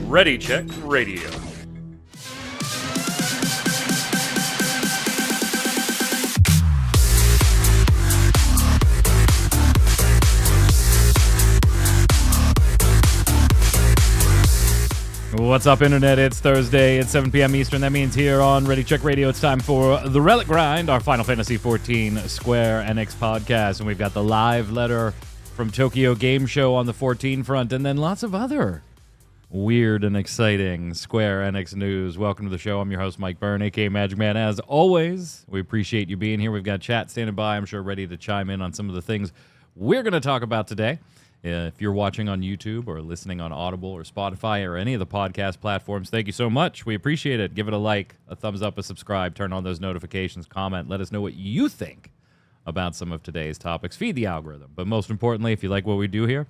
Ready Check Radio. What's up, Internet? It's Thursday at 7 p.m. Eastern. That means here on Ready Check Radio, it's time for the Relic Grind, our Final Fantasy XIV Square Enix podcast. And we've got the live letter from Tokyo Game Show on the 14 front, and then lots of other weird and exciting Square Enix news. Welcome to the show. I'm your host, Mike Byrne, a.k.a. Magic Man. As always, we appreciate you being here. We've got chat standing by, I'm sure, ready to chime in on some of the things we're going to talk about today. If you're watching on YouTube or listening on Audible or Spotify or any of the podcast platforms, thank you so much. We appreciate it. Give it a like, a thumbs up, a subscribe, turn on those notifications, comment. Let us know what you think about some of today's topics. Feed the algorithm. But most importantly, if you like what we do here,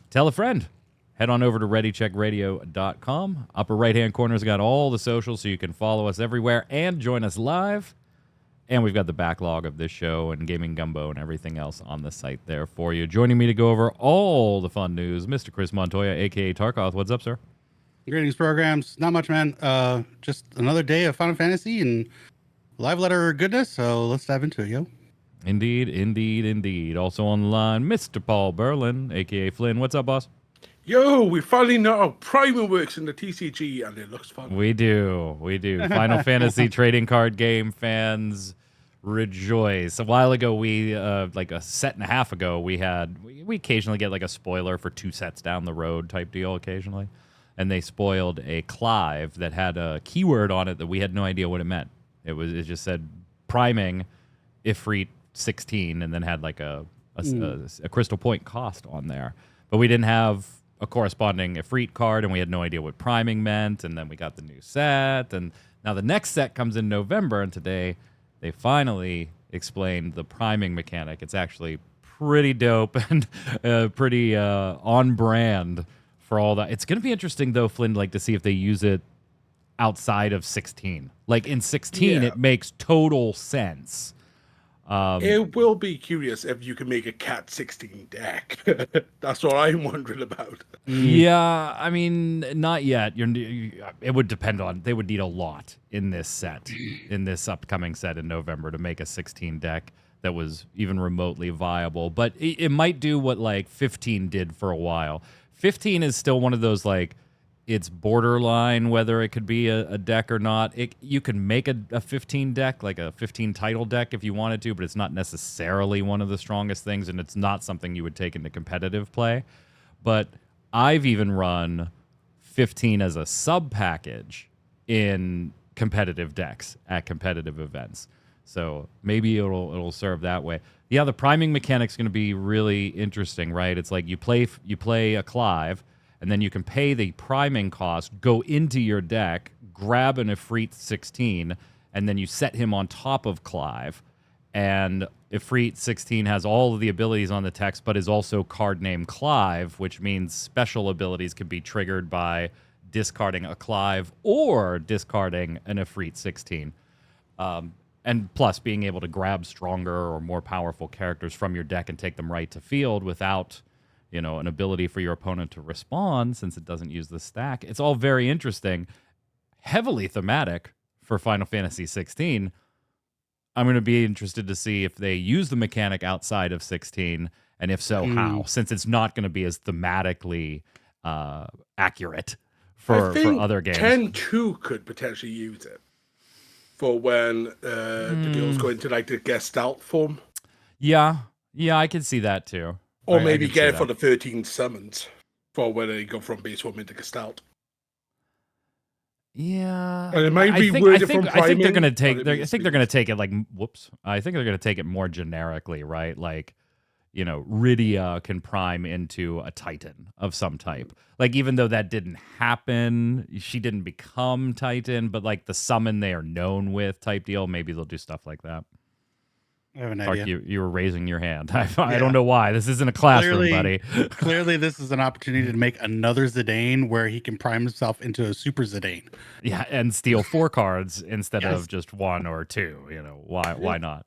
tell a friend. Head on over to ReadyCheckRadio.com. Upper right-hand corner's got all the socials, so you can follow us everywhere and join us live. And we've got the backlog of this show and Gaming Gumbo and everything else on the site there for you. Joining me to go over all the fun news, Mr. Chris Montoya, a.k.a. Tarkoth. What's up, sir? Greetings, programs. Not much, man. Just another day of Final Fantasy and live letter goodness, so let's dive into it, yo. Indeed, indeed, indeed. Also on the line, Mr. Paul Berlin, a.k.a. Flynn. What's up, boss? Yo, we finally know how priming works in the TCG, and it looks fun. We do. Final Fantasy trading card game fans rejoice. A while ago, like a set and a half ago, we occasionally get like a spoiler for 2 sets down the road type deal occasionally. And they spoiled a Clive that had a keyword on it that we had no idea what it meant. It just said priming Ifrit 16 and then had like a crystal point cost on there. But we didn't have a corresponding Ifrit card, and we had no idea what priming meant, and then we got the new set, and now the next set comes in November, and today they finally explained the priming mechanic. It's actually pretty dope and pretty on brand for all that. It's going to be interesting, though, Flynn, like to see if they use it outside of 16. Like in 16, It makes total sense. It will be curious if you can make a Cat 16 deck. That's what I'm wondering about. Yeah, I mean, not yet. It would depend on. They would need a lot in this set, in this upcoming set in November, to make a 16 deck that was even remotely viable. But it might do what like 15 did for a while. 15 is still one of those like, it's borderline whether it could be a deck or not. You can make a 15 deck, like a 15 title deck if you wanted to, but it's not necessarily one of the strongest things, and it's not something you would take into competitive play. But I've even run 15 as a sub-package in competitive decks at competitive events. So maybe it'll serve that way. Yeah, the priming mechanic's going to be really interesting, right? It's like you play a Clive, and then you can pay the priming cost, go into your deck, grab an Ifrit 16, and then you set him on top of Clive. And Ifrit 16 has all of the abilities on the text, but is also card name Clive, which means special abilities can be triggered by discarding a Clive or discarding an Ifrit 16. And plus being able to grab stronger or more powerful characters from your deck and take them right to field without an ability for your opponent to respond since it doesn't use the stack. It's all very interesting, heavily thematic for Final Fantasy XVI. I'm going to be interested to see if they use the mechanic outside of 16, and if so, how, since it's not going to be as thematically accurate for other games. 10-2 could potentially use it for when the girls go into like the Gestalt form. Yeah, I can see that too. Or maybe get it for the 13 summons for when they go from base form into Gestalt. Yeah, and it might be I think they're gonna take. I think they're gonna take it like. Whoops! I think they're gonna take it more generically, right? Like, Raideo can prime into a Titan of some type. Like, even though that didn't happen, she didn't become Titan, but like the summon they are known with type deal. Maybe they'll do stuff like that. I have an Tark, idea. you were raising your hand. I don't know why. This isn't a classroom, buddy. Clearly, this is an opportunity to make another Zidane where he can prime himself into a super Zidane. Yeah, and steal 4 cards instead of just 1 or 2. Why not?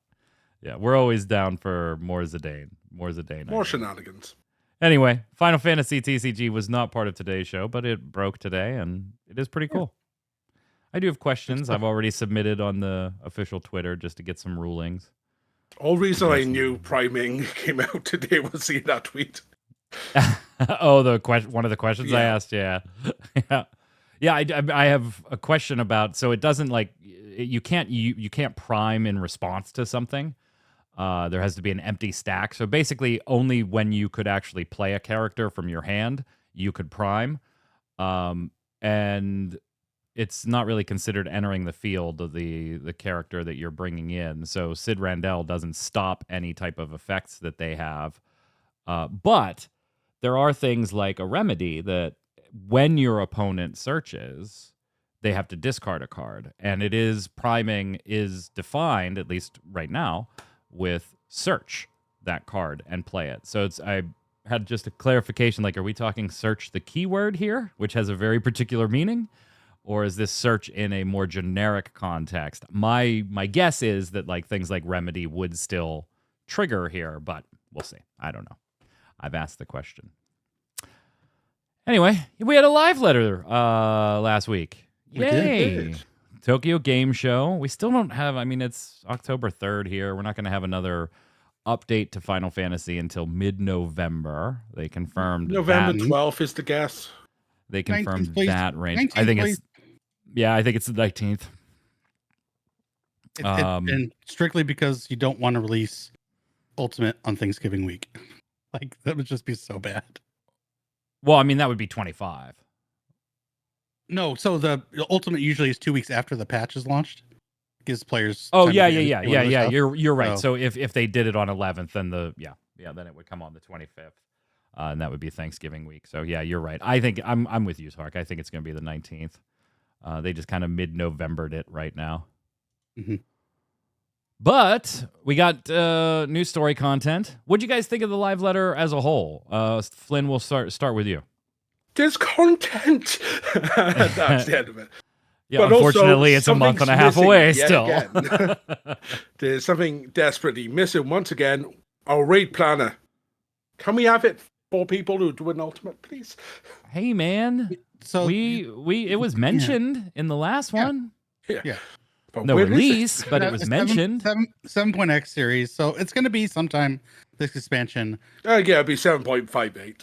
Yeah, we're always down for more Zidane. More Zidane. More shenanigans. Anyway, Final Fantasy TCG was not part of today's show, but it broke today, and it is pretty cool. I do have questions I've already submitted on the official Twitter just to get some rulings. All reason I knew priming came out today was seeing that tweet. Oh, one of the questions I asked, yeah. I have a question about, so it doesn't like, you can't prime in response to something. There has to be an empty stack. So basically only when you could actually play a character from your hand, you could prime. And it's not really considered entering the field of the character that you're bringing in. So Sid Randell doesn't stop any type of effects that they have. But there are things like a remedy that when your opponent searches, they have to discard a card. And priming is defined, at least right now, with search that card and play it. So I had just a clarification, like, are we talking search the keyword here, which has a very particular meaning? Or is this search in a more generic context? My guess is that like things like remedy would still trigger here, but we'll see. I don't know. I've asked the question. Anyway, we had a live letter last week. Yay! Tokyo Game Show. We still don't have, it's October 3rd here. We're not going to have another update to Final Fantasy until mid-November. They confirmed November 12th is the guess. They confirmed 19th, that range. 19th, I think it's the 19th. And strictly because you don't want to release Ultimate on Thanksgiving week. Like, that would just be so bad. Well, that would be 25. No, so the Ultimate usually is 2 weeks after the patch is launched. Gives players. Oh, time yeah. stuff. You're right. So if they did it on 11th, then then it would come on the 25th. And that would be Thanksgiving week. So yeah, you're right. I think I'm with you, Tark. I think it's going to be the 19th. They just kind of mid-Novembered it right now. Mm-hmm. But we got new story content. What'd you guys think of the live letter as a whole? Flynn, we'll start with you. There's content. That's the end of it. Yeah, but unfortunately, it's a month and a half away still. There's something desperately missing. Once again, our raid planner. Can we have it for people who do an ultimate, please? Hey, man. So it was mentioned in the last one. Yeah. But no release, but it was mentioned. 7.x series. So it's going to be sometime this expansion. It'll be 7.58.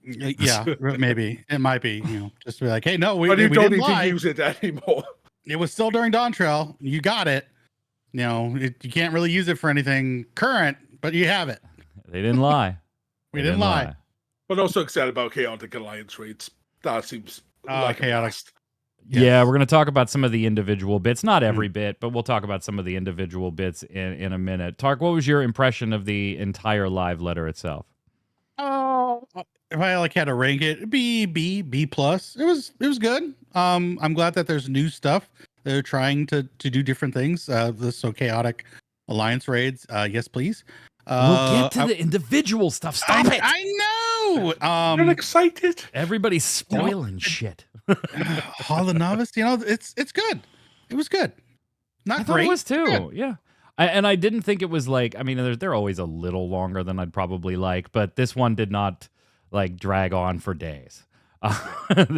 Yeah, maybe it might be. Just to be like, hey, no, we don't didn't need lie. to use it anymore. It was still during Dawntrail. You got it. You can't really use it for anything current, but you have it. They didn't lie. We didn't lie. But also excited about Chaotic Alliance raids. That seems like chaotic. Yes. Yeah, we're going to talk about some of the individual bits. Not every bit, but we'll talk about some of the individual bits in a minute. Tark, what was your impression of the entire live letter itself? Oh, if I had to rank it, B plus. It was good. I'm glad that there's new stuff. They're trying to do different things. So Chaotic Alliance raids. Yes, please. We'll get to the individual stuff. Stop it! I know. I'm excited. Everybody's spoiling shit. Hall of Novice, it's good. It was good. Not I thought great. It was too. Yeah. I didn't think it was like. They're always a little longer than I'd probably like, but this one did not drag on for days. That's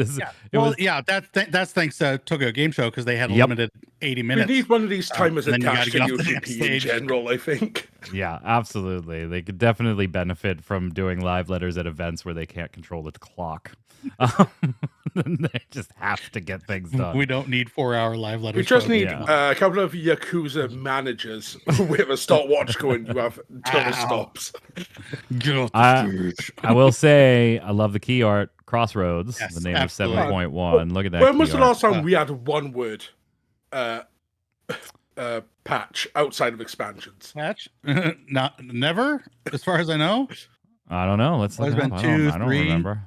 thanks to Tokyo Game Show because they had a limited 80 minutes. We need one of these timers attached to UGP in general, I think. Yeah, absolutely. They could definitely benefit from doing live letters at events where they can't control the clock. They just have to get things done. We don't need 4-hour live letters. We just need a couple of Yakuza managers with a stopwatch going. You have until it stops. I will say, I love the key art. Crossroads, the name of 7.1. Look at that. When was the last time we had one word patch outside of expansions? Patch? Never, as far as I know. I don't know. Let's look it up. I don't remember.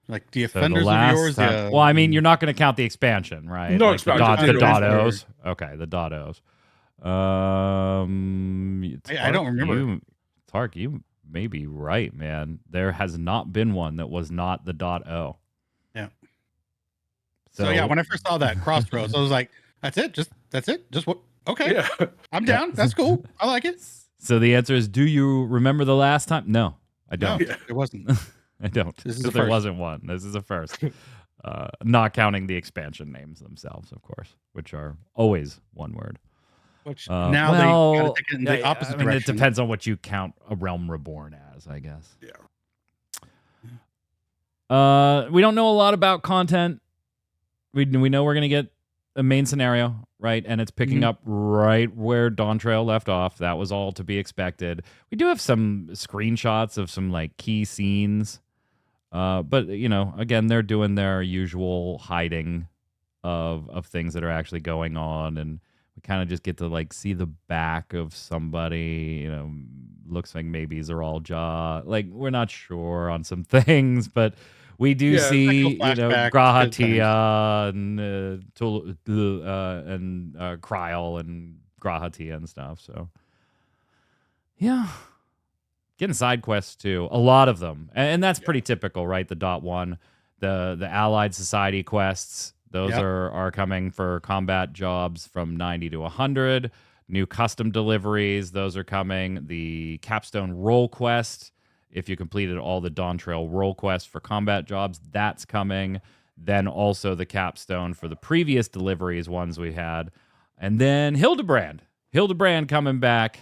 Like the offenders of yours. Well, you're not going to count the expansion, right? No expansion. The dottos. Okay, the dottos. I don't remember. Tark, you may be right, man. There has not been one that was not the .o. Yeah. So yeah, when I first saw that Crossroads, I was like, that's it. Just what? Okay, yeah. I'm down. That's cool. I like it. So the answer is, do you remember the last time? No, I don't. No, it wasn't. I don't. This is Because the there first. wasn't one. This is the first. Not counting the expansion names themselves, of course, which are always one word. Which now they kind of take it in the opposite I mean, direction. it depends on what you count A Realm Reborn as, I guess. Yeah. We don't know a lot about content. We know we're going to get a main scenario, right? And it's picking up right where dawntrail left off. That was all to be expected. We do have some screenshots of some like key scenes. But again, they're doing their usual hiding of things that are actually going on, and we kind of just get to like see the back of somebody. Looks like maybe they're all jaw. Like, we're not sure on some things, but we do see Grahatia and Kryl and Grahatia and stuff. So yeah. Getting side quests too, a lot of them, and that's pretty typical, right? The .1, the Allied Society quests, those are coming for combat jobs from 90 to 100. New custom deliveries, those are coming. The Capstone role quest, if you completed all the Dawntrail role quests for combat jobs, that's coming. Then also the Capstone for the previous deliveries ones we had, and then Hildebrand coming back.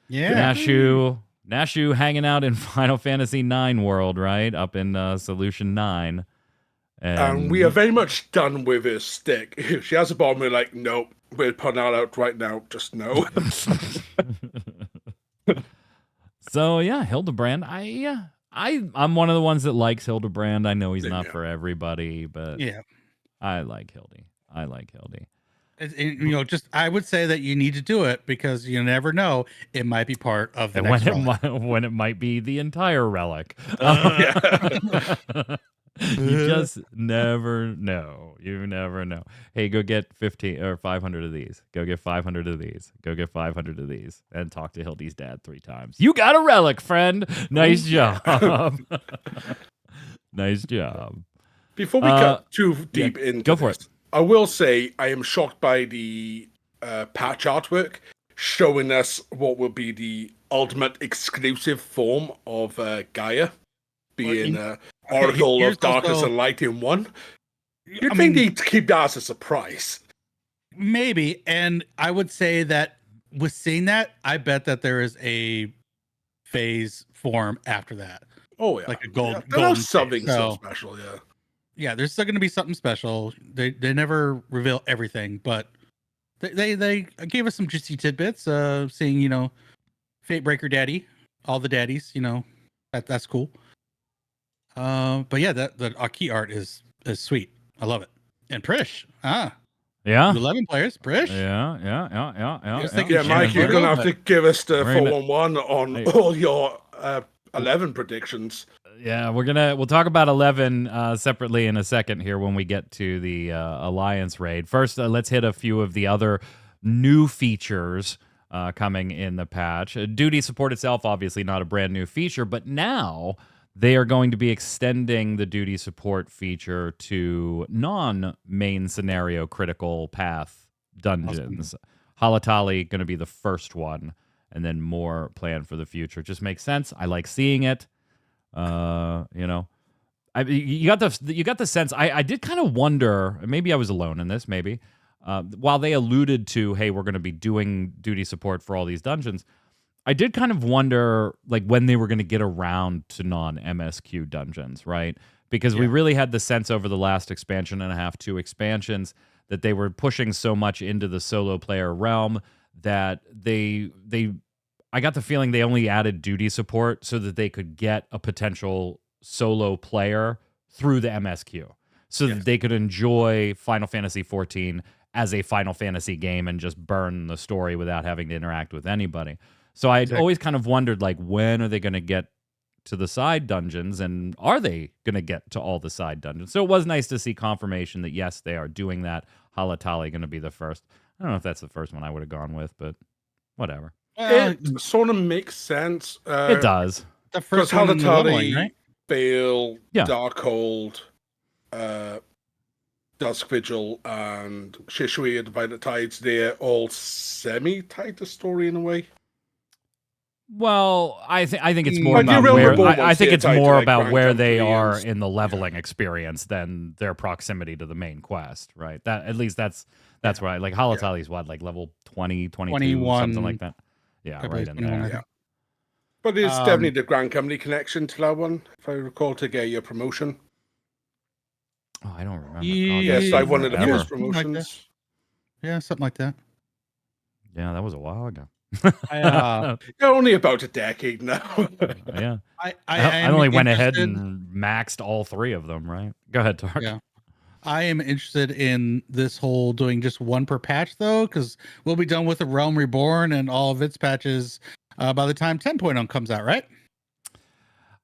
Yeah, Nashu hanging out in Final Fantasy IX world, right? Up in Solution 9. And we are very much done with his stick. If she has a bomb, we're like, nope, we're putting that out right now. Just no. So, yeah, Hildebrand. I'm one of the ones that likes Hildebrand. I know he's not for everybody, but I like Hildy. I would say that you need to do it because you never know. It might be part of the next relic. When it might be the entire relic. You just never know. You never know. Hey, go get 15 or 500 of these. Go get 500 of these. Go get 500 of these. And talk to Hildy's dad 3 times. You got a relic, friend. Nice job. Nice job. Before we cut too deep into go for it. I will say I am shocked by the patch artwork showing us what will be the ultimate exclusive form of Gaia, being Oracle of Darkness and Light in one. You'd think they'd keep that as a surprise. Maybe, and I would say that with seeing that, I bet that there is a phase form after that. Oh yeah, like a gold. Yeah, golden something phase. so special. Yeah. Yeah, there's still going to be something special. They never reveal everything, but they gave us some juicy tidbits. Seeing Fatebreaker Daddy, all the daddies. That's cool. But yeah, the Aki art is sweet. I love it. And Prish, yeah, 11 players, Prish. Yeah, Mike, you're gonna have to give us the 411 on all your 11 predictions. Yeah, we'll talk about 11 separately in a second here when we get to the Alliance raid. First, let's hit a few of the other new features coming in the patch. Duty support itself, obviously not a brand new feature, but now they are going to be extending the duty support feature to non-main scenario critical path dungeons. Awesome. Halatali going to be the first one, and then more planned for the future. Just makes sense. I like seeing it. You got the sense. I did kind of wonder. Maybe I was alone in this. Maybe while they alluded to, hey, we're going to be doing duty support for all these dungeons, I did kind of wonder like when they were going to get around to non-MSQ dungeons, right? Because we really had the sense over the last expansion and a half, 2 expansions, that they were pushing so much into the solo player realm that I got the feeling they only added duty support so that they could get a potential solo player through the MSQ so that they could enjoy Final Fantasy XIV as a Final Fantasy game and just burn the story without having to interact with anybody. So I'd always kind of wondered, like, when are they going to get to the side dungeons, and are they going to get to all the side dungeons? So it was nice to see confirmation that, yes, they are doing that. Halatali going to be the first. I don't know if that's the first one I would have gone with, but whatever. It sort of makes sense. It does. The first one in the leveling, right? Bale, Darkhold, Dusk Vigil, and Shishui and Violet Tides, they're all semi-tied to story in a way. Well, I think it's more Like, about your where Reborn I ones, think they're it's tied to, more like, about Grand where Jump they 3 are and in the leveling experience than their proximity to the main quest, right? That at least that's right. Like Halatali's what, like level 20, 22, something like 21, that. Yeah, I right believe in 21, I there. Yeah. think. But it's definitely the Grand Company connection to that one, if I recall, to get your promotion. Oh, I don't remember. God, Yes, that's like been one of the forever. first something like that. promotions. Yeah, something like that. Yeah, that was a while ago. They're only about a decade now. Yeah. I I am only went ahead interested. and maxed all 3 of them, right? Go ahead, Tark. Yeah. I am interested in this whole doing just one per patch though, because we'll be done with the Realm Reborn and all of its patches by the time 10.0 comes out, right?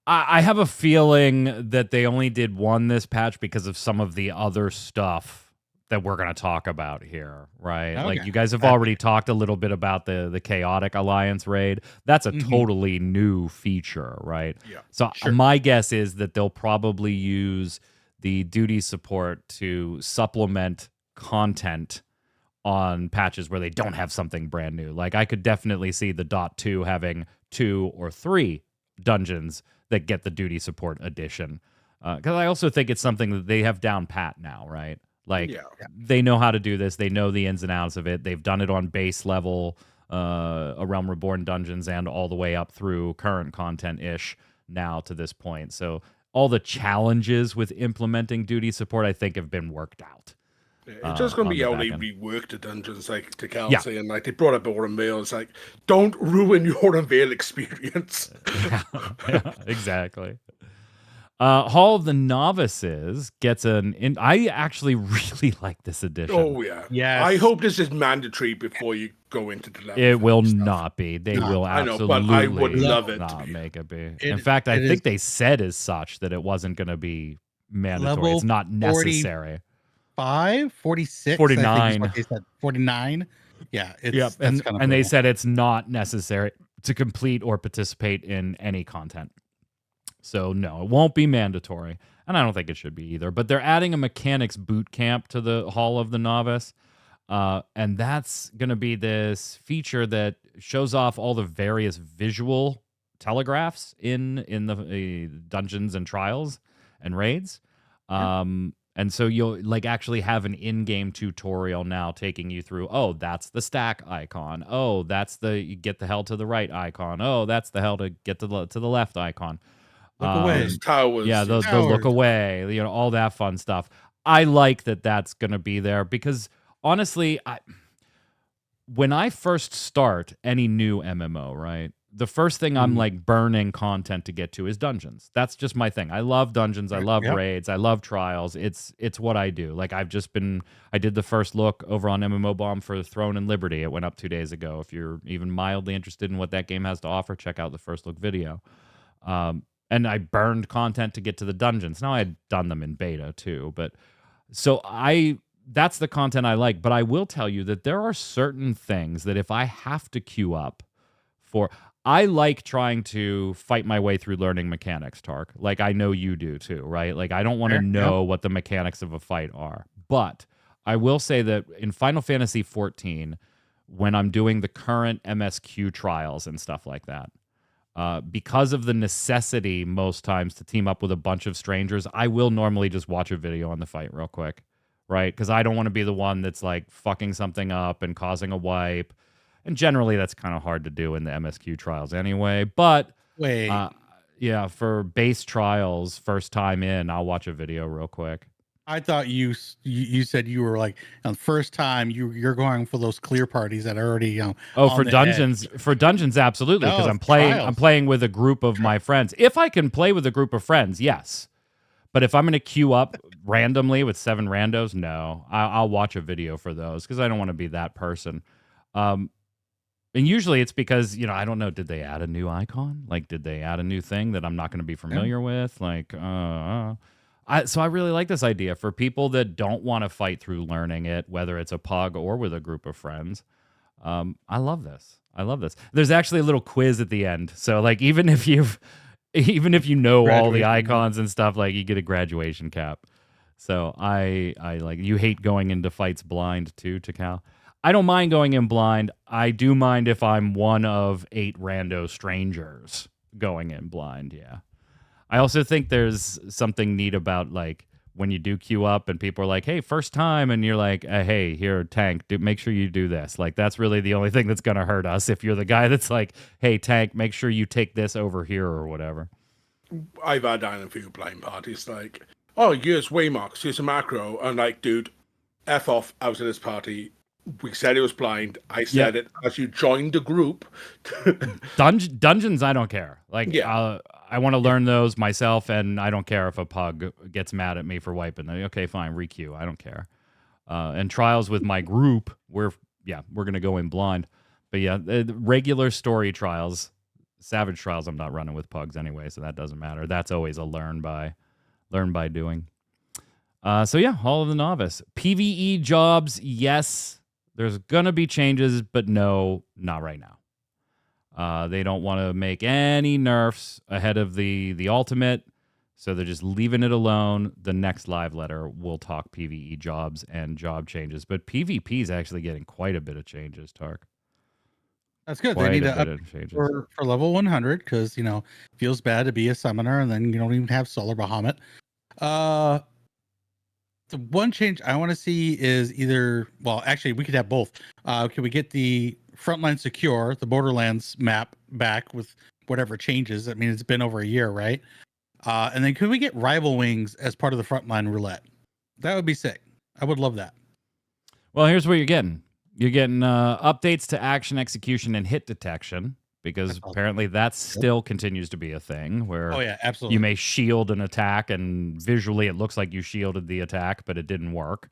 I have a feeling that they only did one this patch because of some of the other stuff that we're going to talk about here, right? Okay. Like you guys have already talked a little bit about the Chaotic Alliance raid. That's a totally new feature, right? Yeah. So my guess is that they'll probably use the duty support to supplement content on patches where they don't have something brand new. Like I could definitely see the .2 having 2 or 3 dungeons that get the duty support edition. Because I also think it's something that they have down pat now, right? Like they know how to do this. They know the ins and outs of it. They've done it on base level, A Realm Reborn dungeons, and all the way up through current content-ish now to this point. So all the challenges with implementing duty support, I think, have been worked out. It's just going to on be the how back they end. rework the dungeons, like to Kelsey, and like they brought up Auronvale. It's like, don't ruin your Auronvale experience. Yeah, exactly. Hall of the Novices gets I actually really like this edition. Oh yeah, Yes. I hope this is mandatory before you go into the level. It will stuff. not be. They will I know, absolutely but I would love it to not be. make it be. In fact, I think they said as such that it wasn't going to be mandatory. Level It's not necessary. 46, 49. I think is what they said. 49. Yeah, it's that's kind of and they said it's not necessary to complete or participate in any content. So no, it won't be mandatory, and I don't think it should be either. But they're adding a mechanics boot camp to the Hall of the Novice, and that's going to be this feature that shows off all the various visual telegraphs in the dungeons and trials and raids. And so you'll like actually have an in-game tutorial now taking you through, oh, that's the stack icon. Oh, that's the you get the hell to the right icon. Oh, that's the hell to get to the left icon. Look away. Towers. Yeah, the look away, you know, all that fun stuff. I like that that's going to be there because honestly, when I first start any new MMO, right? The first thing I'm like burning content to get to is dungeons. That's just my thing. I love dungeons. I love raids. I love trials. It's what I do. Like I did the first look over on MMO Bomb for Throne and Liberty. It went up 2 days ago. If you're even mildly interested in what that game has to offer, check out the first look video. And I burned content to get to the dungeons. Now I had done them in beta too, but so that's the content I like. But I will tell you that there are certain things that if I have to queue up for, I like trying to fight my way through learning mechanics, Tark. Like I know you do too, right? Like I don't want to know what the mechanics of a fight are. But I will say that in Final Fantasy XIV, when I'm doing the current MSQ trials and stuff like that, because of the necessity most times to team up with a bunch of strangers, I will normally just watch a video on the fight real quick, right? Because I don't want to be the one that's like fucking something up and causing a wipe. And generally, that's kind of hard to do in the MSQ trials anyway. But yeah, for base trials, first time in, I'll watch a video real quick. I thought you said you were like on the first time you're going for those clear parties that are already for dungeons absolutely, because I'm playing with a group of my friends. If I can play with a group of friends, yes. But if I'm going to queue up randomly with 7 randos, no. I'll watch a video for those because I don't want to be that person. And usually it's because, I don't know, did they add a new icon? Like, did they add a new thing that I'm not going to be familiar with? Like, so I really like this idea for people that don't want to fight through learning it, whether it's a pug or with a group of friends. I love this. There's actually a little quiz at the end. So like, even if you know all the icons and stuff, like you get a graduation cap. So I like, you hate going into fights blind too, Takal. I don't mind going in blind. I do mind if I'm one of 8 rando strangers going in blind. Yeah. I also think there's something neat about like when you do queue up and people are like, "Hey, first time," and you're like, "Hey, here, tank, make sure you do this." Like that's really the only thing that's gonna hurt us if you're the guy that's like, "Hey, tank, make sure you take this over here or whatever." I've had down a few blind parties like, "Oh, here's waymarks, here's a macro," and like, dude, F off. I was in this party. We said it was blind. I said it as you joined the group. Dungeons, I don't care. Like, Yeah. I want to learn those myself, and I don't care if a pug gets mad at me for wiping them. Okay, fine, requeue. I don't care. And trials with my group, we're gonna go in blind. But yeah, the regular story trials, savage trials, I'm not running with pugs anyway, so that doesn't matter. That's always a learn by doing. So yeah, Hall of the Novice. PvE jobs, yes. There's going to be changes, but no, not right now. They don't want to make any nerfs ahead of the ultimate, so they're just leaving it alone. The next live letter will talk PvE jobs and job changes, but PvP is actually getting quite a bit of changes, Tark. That's good. Quite they need a to bit up of changes. for level 100 because feels bad to be a summoner and then you don't even have Solar Bahamut. The one change I want to see is either, well, actually, we could have both. Can we get the Frontline Secure, the Borderlands map back with whatever changes? I mean, it's been over a year, right? And then could we get Rival Wings as part of the Frontline Roulette? That would be sick. I would love that. Well, here's what you're getting. You're getting updates to action execution and hit detection, because apparently that still continues to be a thing where absolutely. you may shield an attack and visually it looks like you shielded the attack, but it didn't work.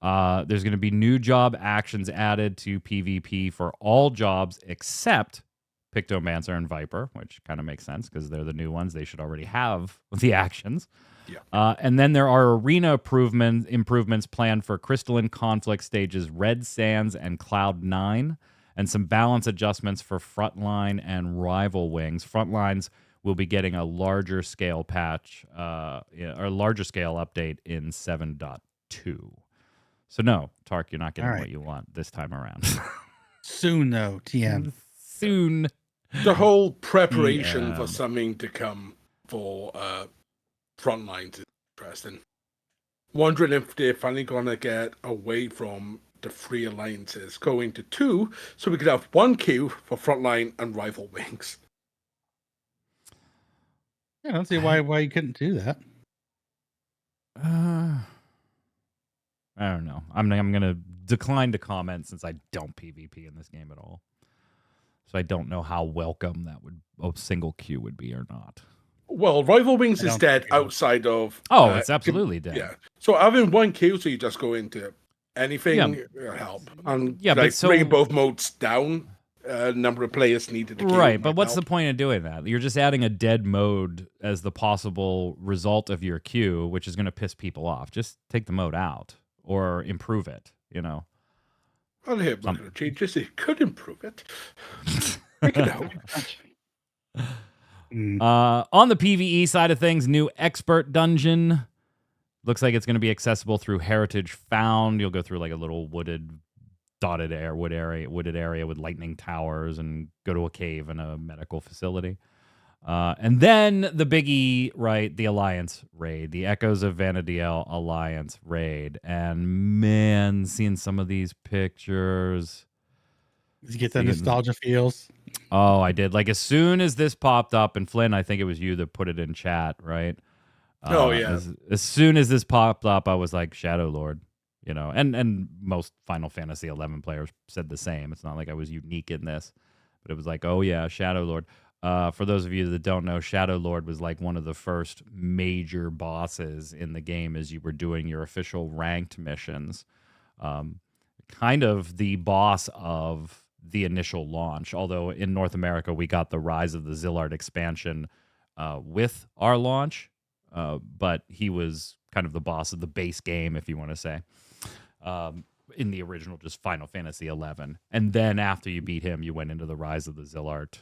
There's going to be new job actions added to PvP for all jobs except Pictomancer and Viper, which kind of makes sense because they're the new ones. They should already have the actions. Yeah. And then there are arena improvements planned for Crystalline Conflict stages Red Sands and Cloud 9, and some balance adjustments for Frontline and Rival Wings. Frontlines will be getting a larger scale patch, or a larger scale update in 7.2. So no, Tark, you're not getting what you want this time around. Soon, though, TM. Soon. The whole preparation for something to come for Frontlines is interesting. Wondering if they're finally going to get away from the 3 alliances, going to 2, so we could have 1 queue for Frontline and Rival Wings. I don't see why you couldn't do that. I don't know. I'm going to decline to comment since I don't PvP in this game at all. So I don't know how welcome that a single queue would be or not. Well, Rival Wings is dead outside of... it's absolutely dead. Yeah. So having 1 queue, so you just go into anything, help. And bringing both modes down, number of players needed to queue. Right, but what's the point of doing that? You're just adding a dead mode as the possible result of your queue, which is going to piss people off. Just take the mode out or improve it, Well, here, I'm not going to change this. It could improve it. Break it out. On the PvE side of things, new expert dungeon. Looks like it's going to be accessible through Heritage Found. You'll go through like a little wooded area with lightning towers and go to a cave and a medical facility. And then the biggie, right? The Alliance raid, the Echoes of vana'diel Alliance raid. And man, seeing some of these pictures. Did you get the nostalgia feels? Oh, I did. Like as soon as this popped up, and Flynn, I think it was you that put it in chat, right? As soon as this popped up, I was like, Shadow Lord, and most Final Fantasy XI players said the same. It's not like I was unique in this, but it was like, oh yeah, Shadow Lord. For those of you that don't know, Shadow Lord was like one of the first major bosses in the game as you were doing your official ranked missions. Kind of the boss of the initial launch, although in North America we got the Rise of the Zillard expansion with our launch, but he was kind of the boss of the base game, if you want to say, in the original just Final Fantasy XI. And then after you beat him, you went into the Rise of the Zillard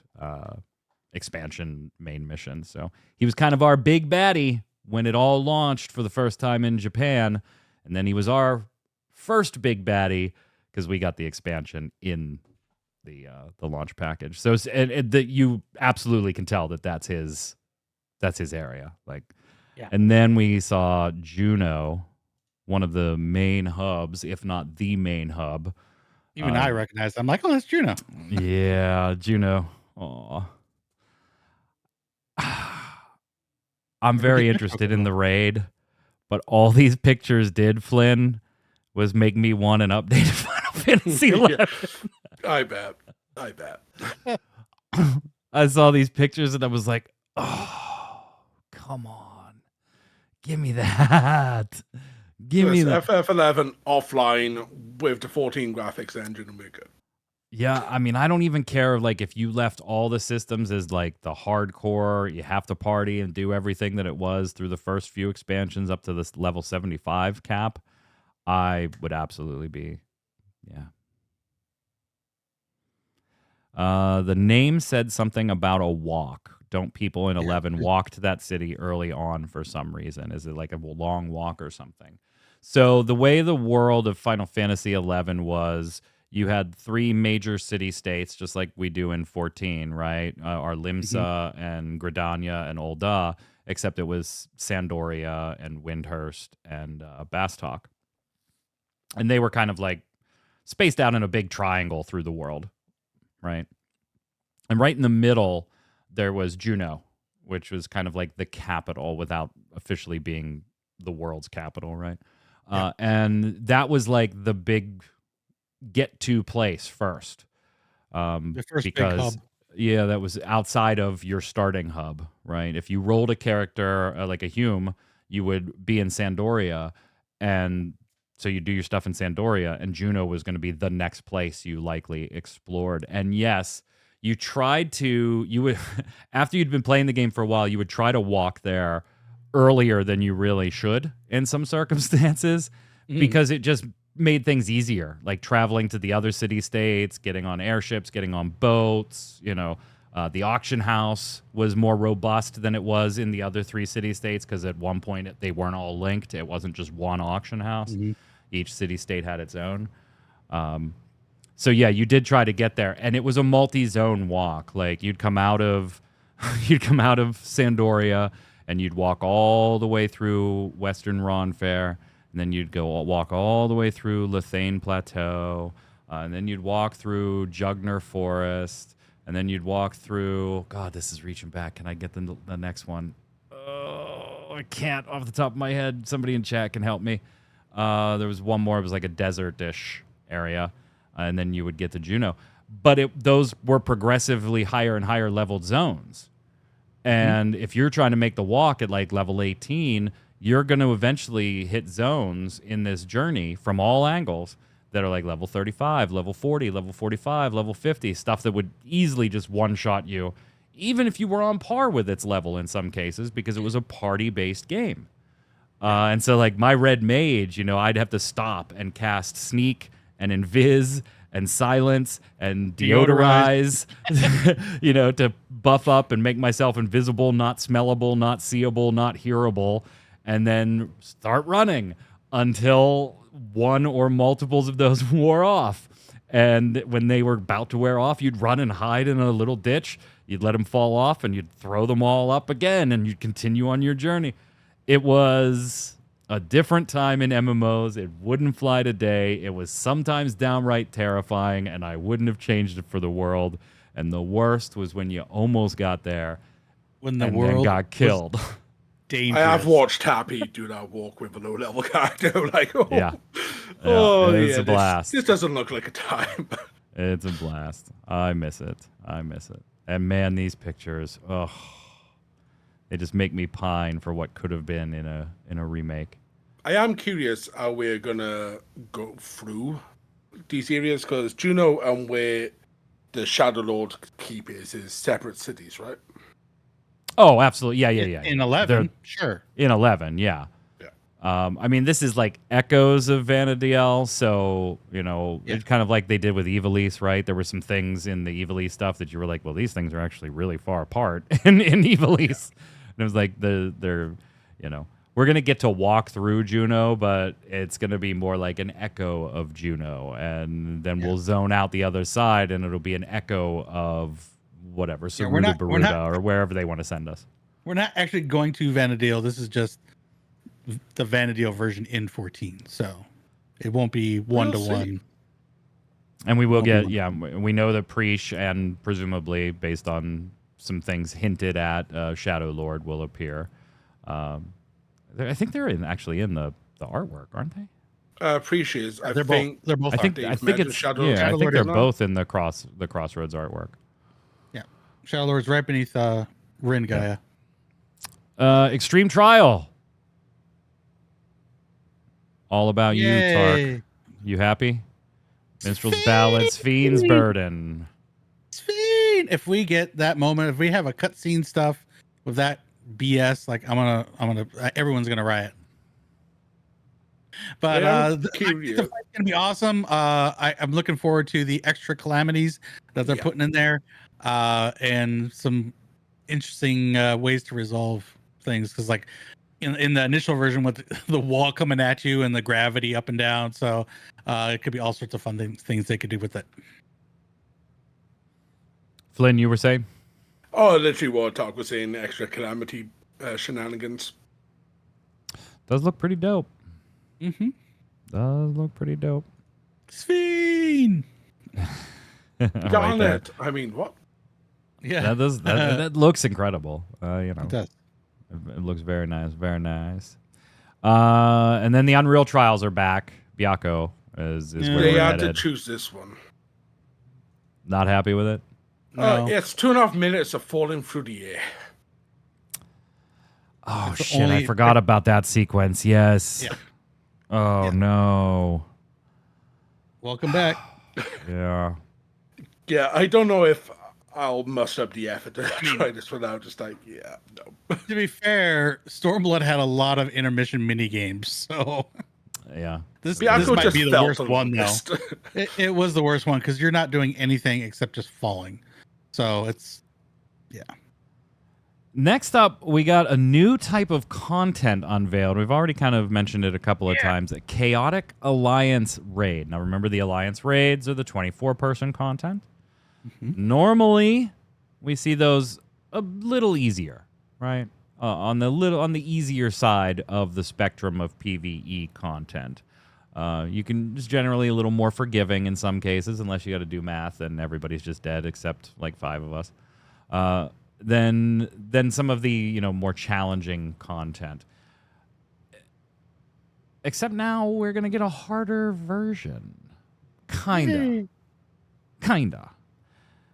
expansion main mission. So he was kind of our big baddie when it all launched for the first time in Japan, and then he was our first big baddie because we got the expansion in the launch package. So you absolutely can tell that that's his area. Like, Yeah. And then we saw Juneau, one of the main hubs, if not the main hub. Even I recognized. I'm like, oh, that's Juno. Yeah, Juneau. Aw. I'm very interested in the raid, but all these pictures did, Flynn, was make me want an updated Final Fantasy XI. I bet. I saw these pictures and I was like, oh, come on. Give me that. Give me that. FF11 offline with the 14 graphics engine and we're good. Yeah, I mean, I don't even care like if you left all the systems as like the hardcore, you have to party and do everything that it was through the first few expansions up to this level 75 cap. I would absolutely be, yeah. The name said something about a walk. Don't people in 11 walk to that city early on for some reason? Is it like a long walk or something? So the way the world of Final Fantasy XI was, you had 3 major city-states, just like we do in 14, right? Our Limsa and Gridania and Ul'dah, except it was Sandoria and Windhurst and Bastok. And they were kind of like spaced out in a big triangle through the world, right? And right in the middle, there was Juneau, which was kind of like the capital without officially being the world's capital, right? Yeah. And that was like the big get-to place first. The first because, big hub. Yeah, that was outside of your starting hub, right? If you rolled a character like a Hume, you would be in Sandoria, and so you do your stuff in Sandoria, and Juneau was going to be the next place you likely explored. And yes, you would, after you'd been playing the game for a while, you would try to walk there earlier than you really should in some circumstances, because it just made things easier, like traveling to the other city-states, getting on airships, getting on boats, the auction house was more robust than it was in the other 3 city-states, because at one point they weren't all linked. It wasn't just one auction house. Each city-state had its own. So yeah, you did try to get there, and it was a multi-zone walk. Like you'd come out of Sandoria, and you'd walk all the way through Western Ronfair, and then you'd walk all the way through Lethane Plateau, and then you'd walk through Jugner Forest, and then you'd walk through. God, this is reaching back. Can I get the next one? Oh, I can't off the top of my head. Somebody in chat can help me. There was one more. It was like a desert-ish area, and then you would get to Juneau. But those were progressively higher and higher leveled zones. And if you're trying to make the walk at like level 18, you're going to eventually hit zones in this journey from all angles that are like level 35, level 40, level 45, level 50, stuff that would easily just one-shot you, even if you were on par with its level in some cases, because it was a party-based game. And so like my red mage, I'd have to stop and cast Sneak and Invis and Silence and Deodorize, to buff up and make myself invisible, not smellable, not seeable, not hearable, and then start running until one or multiples of those wore off. And when they were about to wear off, you'd run and hide in a little ditch, you'd let them fall off, and you'd throw them all up again, and you'd continue on your journey. It was a different time in MMOs. It wouldn't fly today. It was sometimes downright terrifying, and I wouldn't have changed it for the world. And the worst was when you almost got there when the and world then got killed. Dangerous. I have watched Happy do that walk with a low-level character. Like, Yeah. It's a blast. This doesn't look like a time. It's a blast. I miss it. And man, these pictures, they just make me pine for what could have been in a remake. I am curious how we're gonna go through these areas, because Juneau and where the Shadow Lord keep is separate cities, right? Oh, absolutely. Yeah. In 11, sure. In 11, yeah. I mean, this is like echoes of vana'diel, so, it's kind of like they did with Ivalice, right? There were some things in the Ivalice stuff that you were like, well, these things are actually really far apart in Ivalice. And it was like they're we're gonna get to walk through Juneau, but it's gonna be more like an echo of Juneau, and then we'll zone out the other side, and it'll be an echo of whatever, Saruta Baruta, or wherever they want to send us. We're not actually going to vana'diel. This is just the vana'diel version in 14, so it won't be 1-to-1. And we will get, we know that Preesh and presumably, based on some things hinted at, Shadow Lord will appear. I think they're actually in the artwork, aren't they? Preesh is. They're both. I think it's Shadow I think Lord they're is not. both in the Crossroads artwork. Yeah, Shadow Lord's right beneath Rin Gaia. Extreme Trial. All about you, Tark. You happy? Minstrel's Ballads, Fiend's Burden. Fiend. If we get that moment, if we have a cutscene stuff with that BS, like everyone's gonna riot. But the fight's gonna be awesome. I'm looking forward to the extra calamities that they're putting in there, and some interesting ways to resolve things. Because like in the initial version with the wall coming at you and the gravity up and down, so it could be all sorts of fun things they could do with it. Flynn, you were saying? Oh, literally what Talk was saying, extra calamity shenanigans. Does look pretty dope. Mm-hmm. Does look pretty dope. Fiend. Darn it. I mean, what? Yeah. That looks incredible. It does. It looks very nice, very nice. And then the Unreal Trials are back. Byakko is where they we're had headed. to choose this one. Not happy with it? No. It's 2.5 minutes of falling through the air. Oh, shit. I forgot about that sequence. Yes. Yeah. Oh, no. Welcome back. Yeah. Yeah, I don't know if I'll muster up the effort to try this without just like, no. To be fair, Stormblood had a lot of intermission mini games, so yeah. This Byakko might just be the felt worst one, though. missed. It was the worst one because you're not doing anything except just falling. So it's, Next up, we got a new type of content unveiled. We've already kind of mentioned it a couple of times. A Chaotic Alliance Raid. Now, remember, the Alliance Raids are the 24-person content. Mm-hmm. Normally, we see those a little easier, right? On the easier side of the spectrum of PvE content. You can just generally a little more forgiving in some cases, unless you got to do math and everybody's just dead except like 5 of us. Then some of the more challenging content. Except now we're gonna get a harder version, kinda. Why do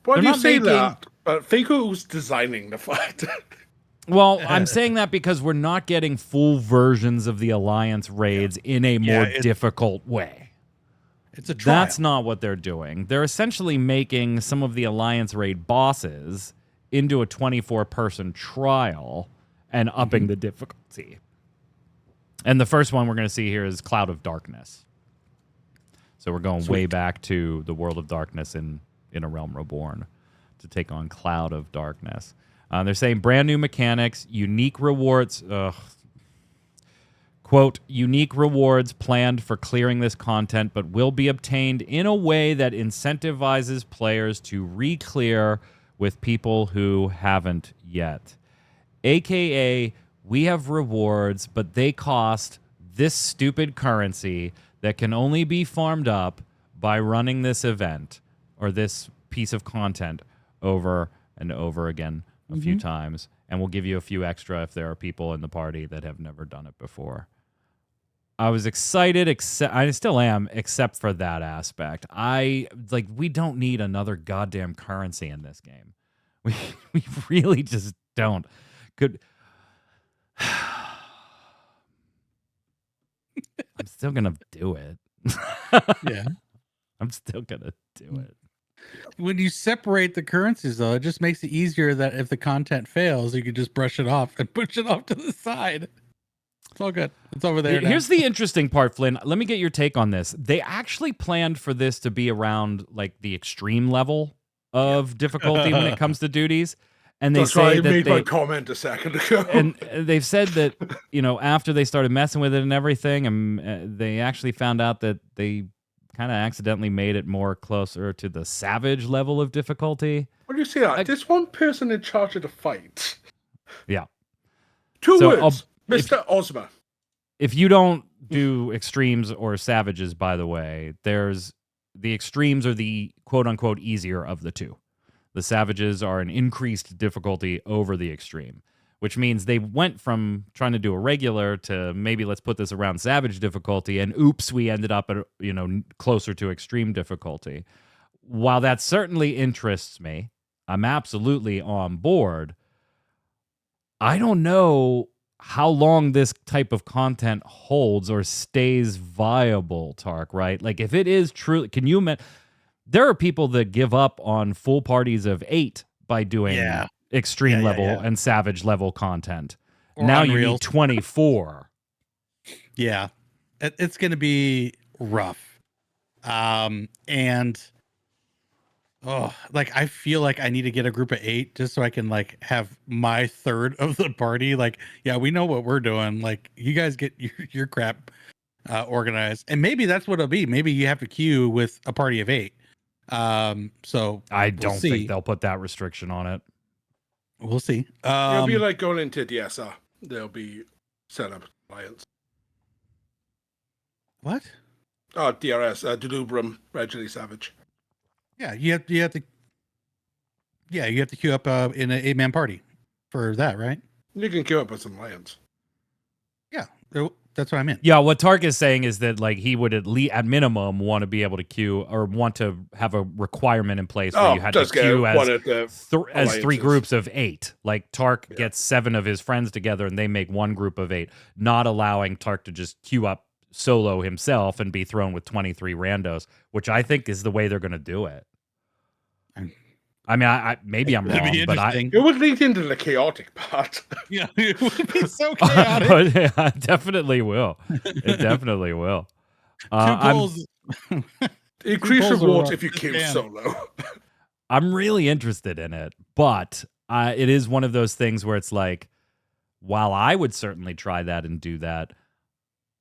They're you not say making- that? But Faker was designing the fight. Well, I'm saying that because we're not getting full versions of the Alliance raids in a more difficult way. it's a trial. That's not what they're doing. They're essentially making some of the Alliance raid bosses into a 24-person trial and upping the difficulty. And the first one we're going to see here is Cloud of Darkness. So we're going way back to the World of Darkness in A Realm Reborn to take on Cloud of Darkness. They're saying brand new mechanics, unique rewards. Quote, unique rewards planned for clearing this content, but will be obtained in a way that incentivizes players to re-clear with people who haven't yet. AKA, we have rewards, but they cost this stupid currency that can only be farmed up by running this event or this piece of content over and over again a few times. And we'll give you a few extra if there are people in the party that have never done it before. I was excited, I still am, except for that aspect. We don't need another goddamn currency in this game. We really just don't. I'm still gonna do it. Yeah. I'm still gonna do it. When you separate the currencies, though, it just makes it easier that if the content fails, you can just brush it off and push it off to the side. It's all good. It's over there now. Here's the interesting part, Flynn. Let me get your take on this. They actually planned for this to be around like the extreme level of difficulty when it comes to duties. And they That's why say I that made my comment a second ago. and they've said that, after they started messing with it and everything, they actually found out that they kind of accidentally made it more closer to the savage level of difficulty. What do you say that? There's one person in charge of the fight. Yeah. Two So, words. Mr. Ozma. If you don't do extremes or savages, by the way, there's the extremes are the quote-unquote easier of the two. The savages are an increased difficulty over the extreme, which means they went from trying to do a regular to maybe let's put this around savage difficulty, and oops, we ended up at closer to extreme difficulty. While that certainly interests me, I'm absolutely on board. I don't know how long this type of content holds or stays viable, Tark, right? Like if it is true, can you imagine? There are people that give up on full parties of 8 by doing extreme level and savage level content. Or now Unreal. You need 24. Yeah, it's going to be rough. I feel like I need to get a group of 8 just so I can have my third of the party. We know what we're doing. You guys get your crap organized, and maybe that's what it'll be. Maybe you have to queue with a party of 8. So I don't think they'll put that restriction on it. We'll see. It'll be like going into DSR. There'll be set up alliance. What? Oh, DRS, Delubrum, Regally Savage. Yeah, you have to queue up in an 8-man party for that, right? You can queue up with some alliance. Yeah, that's what I meant. Yeah, what Tark is saying is that he would at minimum want to be able to queue or want to have a requirement in place where you had to queue as 3 groups of 8. Like Tark gets 7 of his friends together and they make one group of 8, not allowing Tark to just queue up solo himself and be thrown with 23 randos, which I think is the way they're going to do it. I mean, maybe I'm wrong, but it would lead into the chaotic part. Yeah, it would be so chaotic. It definitely will. It definitely will. Increase rewards if you queue solo. I'm really interested in it, but it is one of those things where it's like, while I would certainly try that and do that,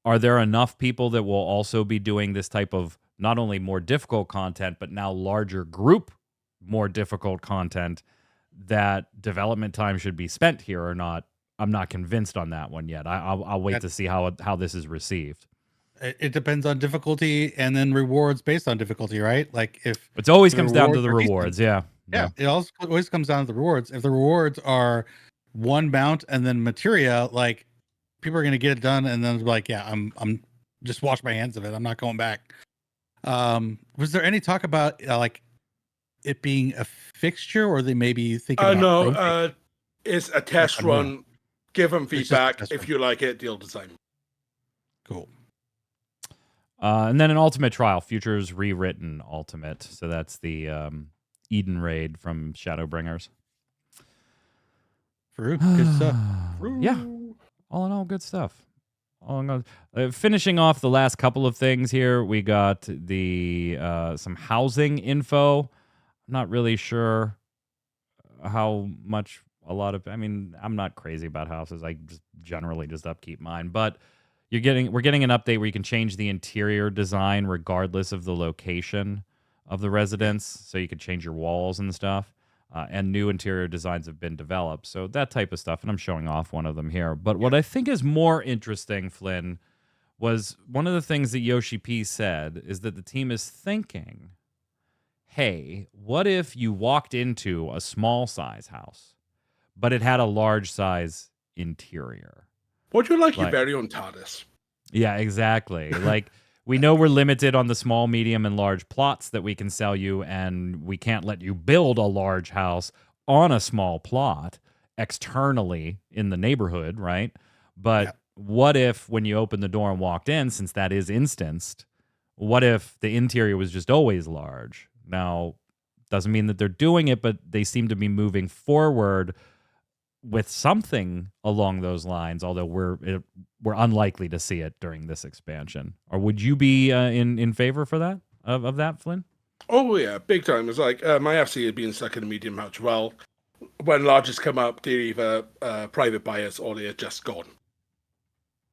are there enough people that will also be doing this type of not only more difficult content, but now larger group more difficult content that development time should be spent here or not? I'm not convinced on that one yet. I'll wait to see how this is received. It depends on difficulty and then rewards based on difficulty, right? If it always comes down to the rewards, yeah. It always comes down to the rewards. If the rewards are 1 mount and then materia, people are gonna get it done and then I'm just wash my hands of it. I'm not going back. Was there any talk about it being a fixture, or they maybe thinking about no, it's a test run. Give them feedback. If you like it, they'll design. Cool. And then an ultimate trial, Futures Rewritten Ultimate. So that's the Eden raid from Shadowbringers. Farouk, good stuff. Yeah, all in all, good stuff. Finishing off the last couple of things here, we got the some housing info. I'm not really sure how much I'm not crazy about houses. I just generally just upkeep mine, but we're getting an update where you can change the interior design regardless of the location of the residence. So you could change your walls and stuff, and new interior designs have been developed. So that type of stuff, and I'm showing off one of them here. But what I think is more interesting, Flynn, was one of the things that Yoshi P said is that the team is thinking, hey, what if you walked into a small size house, but it had a large size interior? Would you like your very own TARDIS? Yeah, exactly. We know we're limited on the small, medium, and large plots that we can sell you, and we can't let you build a large house on a small plot externally in the neighborhood, right? But what if when you opened the door and walked in, since that is instanced, what if the interior was just always large? Now, doesn't mean that they're doing it, but they seem to be moving forward with something along those lines, although we're unlikely to see it during this expansion. Or would you be in favor for that of that, Flynn? Oh yeah, big time. It's like my FC had been stuck in a medium hatch. Well, when larges come up, they're either private buyers or they're just gone.